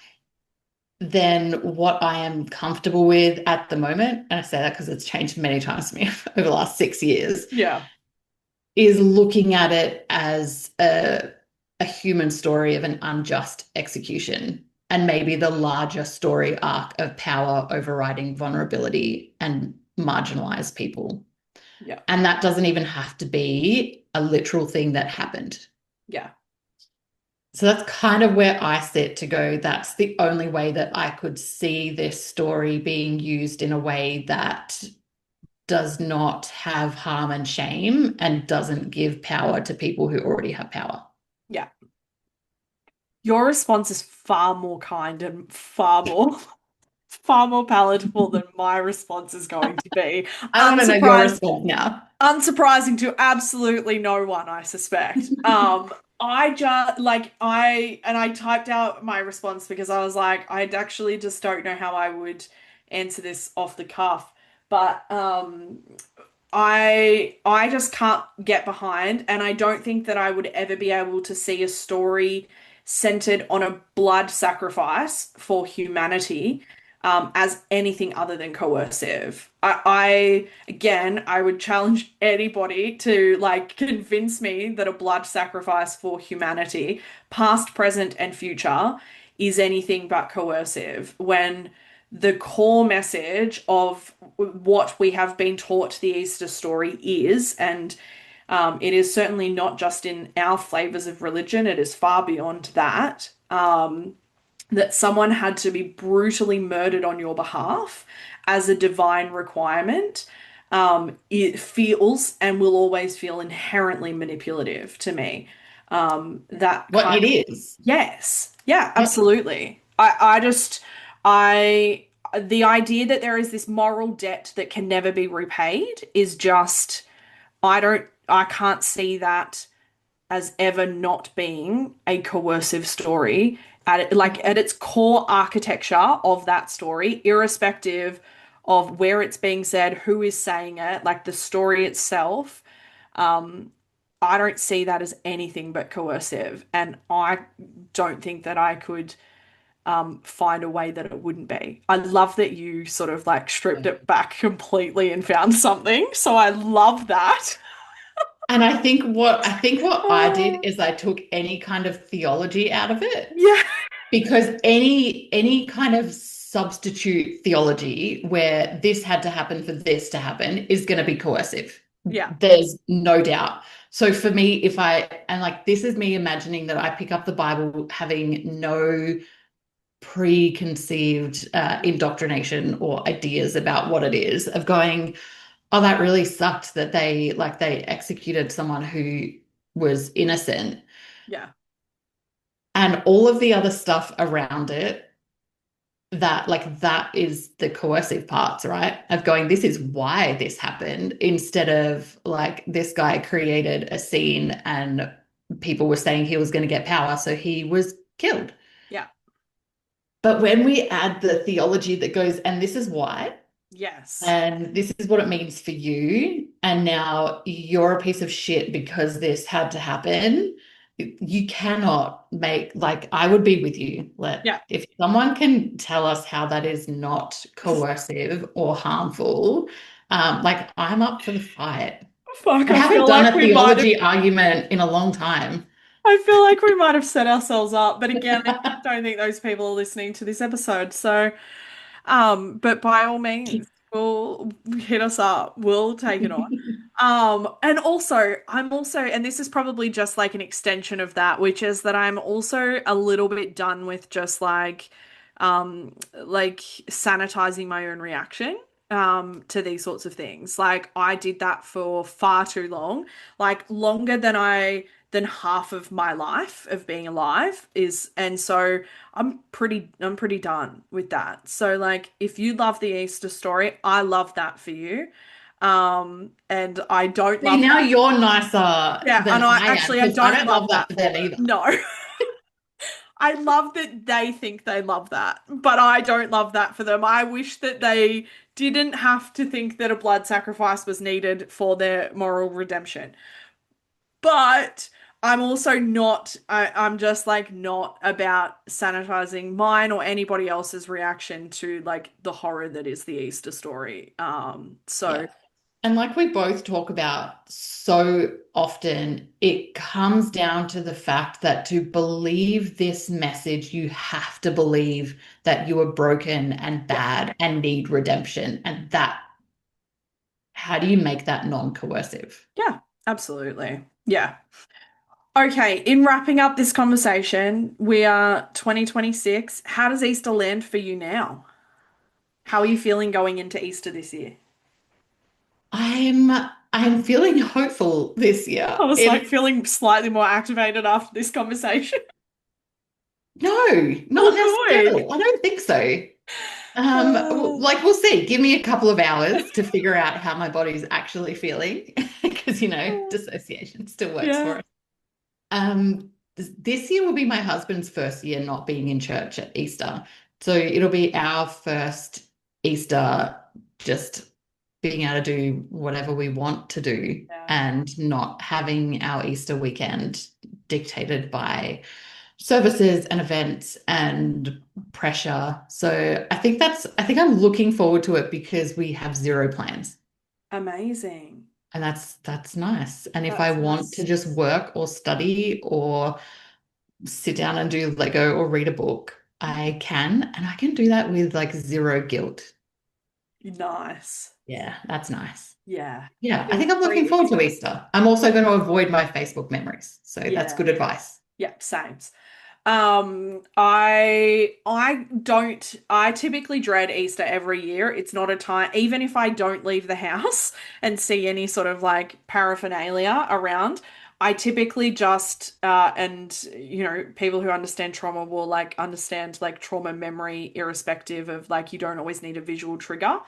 then what I am comfortable with at the moment, and I say that because it's changed many times for me over the last 6 years, Yeah. is looking at it as a human story of an unjust execution and maybe the larger story arc of power overriding vulnerability and marginalized people. Yeah. And that doesn't even have to be a literal thing that happened. Yeah. So that's kind of where I sit to go. That's the only way that I could see this story being used in a way that does not have harm and shame and doesn't give power to people who already have power. Yeah. Your response is far more kind and far more palatable than my response is going to be. I want to know your Unsurprised, response now. unsurprising to absolutely no one, I suspect. I just like I typed out my response because I was like, I actually just don't know how I would answer this off the cuff. But I just can't get behind, and I don't think that I would ever be able to see a story centered on a blood sacrifice for humanity as anything other than coercive. Again, I would challenge anybody to like convince me that a blood sacrifice for humanity, past, present, and future, is anything but coercive when the core message of what we have been taught the Easter story is, and it is certainly not just in our flavors of religion, it is far beyond that. That someone had to be brutally murdered on your behalf as a divine requirement, it feels and will always feel inherently manipulative to me. That What kind it of, is. yes, yeah, Yeah. absolutely. I just, I, the idea that there is this moral debt that can never be repaid is just, I can't see that as ever not being a coercive story like at its core architecture of that story, irrespective of where it's being said, who is saying it, like the story itself. I don't see that as anything but coercive, and I don't think that I could find a way that it wouldn't be. I love that you sort of like stripped it back completely and found something. So I love that. And I think what I did Oh, is I took any kind of theology out of it yeah, because any kind of substitute theology where this had to happen for this to happen is going to be coercive. yeah, There's no doubt. So for me, if I, and like this is me imagining that I pick up the Bible having no preconceived indoctrination or ideas about what it is, of going, oh, that really sucked that they executed someone who was innocent, yeah, and all of the other stuff around it, that like that is the coercive parts, right? Of going, this is why this happened, instead of like this guy created a scene and people were saying he was going to get power, so he was killed. yeah, But when we add the theology that goes, and this is why, yes, and this is what it means for you, and now you're a piece of shit because this had to happen, you cannot make, like, I would be with you. Yeah. If someone can tell us how that is not coercive or harmful, like, I'm up for the fight. Fuck, I I haven't feel done like a we might have theology argument in a long time. I feel like we might have set ourselves up, but again, I don't think those people are listening to this episode. So, but by all means, we'll hit us up. We'll take it on. And also, and this is probably just like an extension of that, which is that I'm also a little bit done with just like sanitizing my own reaction, to these sorts of things. Like I did that for far too long, like longer than half of my life of being alive is, and so I'm pretty done with that. So like if you love the Easter story, I love that for you. And I don't See, love now that. you're nicer Yeah, than and I I am actually I because I don't don't love love that that for for them them. either. No. I love that they think they love that, but I don't love that for them. I wish that they didn't have to think that a blood sacrifice was needed for their moral redemption. But I'm also not, I'm just like not about sanitizing mine or anybody else's reaction to like the horror that is the Easter story. So Yeah. And like we both talk about so often, it comes down to the fact that to believe this message, you have to believe that you are broken and yeah, bad and need redemption. And that, how do you make that non-coercive? yeah, absolutely. Yeah. Okay, in wrapping up this conversation, we are 2026. How does Easter land for you now? How are you feeling going into Easter this year? I'm I'm feeling hopeful this year. I was like It feeling slightly more activated after this conversation. No, Oh, not good. necessarily. I don't think so. Uh, Like we'll see. Give me a couple of hours to figure out how my body's actually feeling, because dissociation still works for yeah. us. This year will be my husband's first year not being in church at Easter, so it'll be our first Easter just being able to do whatever we want to do Yeah. and not having our Easter weekend dictated by services and events and pressure. So I think I'm looking forward to it because we have zero plans. Amazing. And that's nice. And if I That's want nice. to just work or study or sit down and do Lego or read a book, I can. And I can do that with like zero guilt. Nice. Yeah, that's nice. Yeah. Yeah, I think I'm Guilt-free looking forward to Easter. Easter. I'm also going to avoid my Facebook memories. So that's Yeah. good advice. Yeah, same. I typically dread Easter every year. It's not a time, even if I don't leave the house and see any sort of like paraphernalia around, I typically just and people who understand trauma will like understand like trauma memory irrespective of like you don't always need a visual trigger.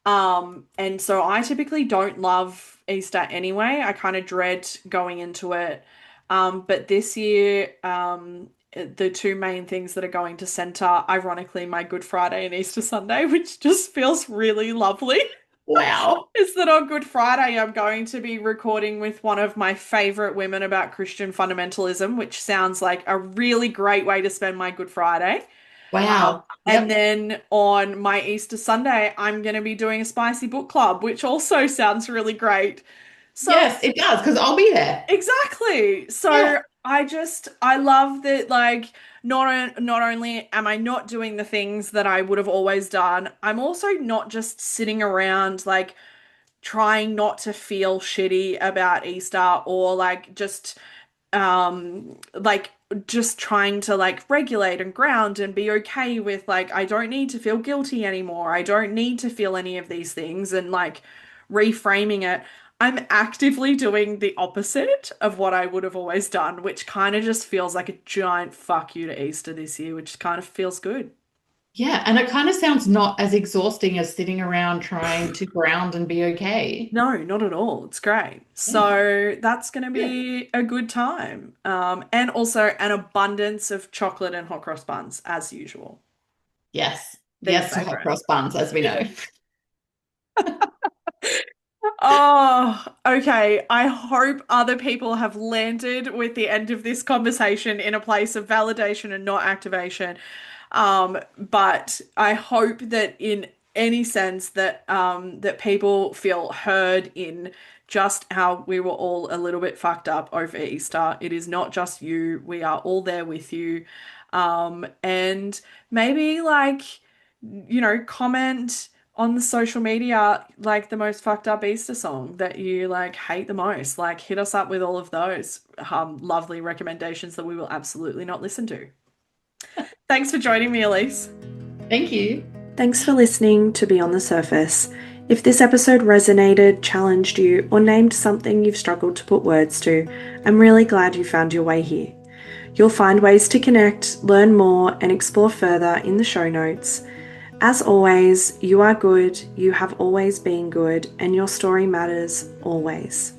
And so I typically don't love Easter anyway. I kind of dread going into it. But this year, the two main things that are going to center, ironically, my Good Friday and Easter Sunday, which just feels really lovely, Wow. is that on Good Friday, I'm going to be recording with one of my favorite women about Christian fundamentalism, which sounds like a really great way to spend my Good Friday. Wow. And Yep. then on my Easter Sunday, I'm going to be doing a spicy book club, which also sounds really great. So, Yes, it does, because I'll be there. exactly. Yeah. So, I love that, like, not only am I not doing the things that I would have always done, I'm also not just sitting around, like, trying not to feel shitty about Easter or, like, like just trying to like regulate and ground and be okay with like I don't need to feel guilty anymore. I don't need to feel any of these things and like reframing it. I'm actively doing the opposite of what I would have always done, which kind of just feels like a giant fuck you to Easter this year, which kind of feels good. Yeah, and it kind of sounds not as exhausting as sitting around trying to ground and be okay. No, not at all. It's great. Yeah. So that's going to Good. be a good time. And also an abundance of chocolate and hot cross buns, as usual. Yes. They're your Yes to hot favorite. cross buns, as we know. Oh, Okay, I hope other people have landed with the end of this conversation in a place of validation and not activation. But I hope that in any sense that people feel heard in just how we were all a little bit fucked up over Easter. It is not just you. We are all there with you. And maybe comment on the social media like the most fucked up Easter song that you like hate the most. Like hit us up with all of those lovely recommendations that we will absolutely not listen to. Thanks for joining me, Elise. Thank you. Thanks for listening to Beyond the Surface. If this episode resonated, challenged you, or named something you've struggled to put words to, I'm really glad you found your way here. You'll find ways to connect, learn more, and explore further in the show notes. As always, you are good, you have always been good, and your story matters always.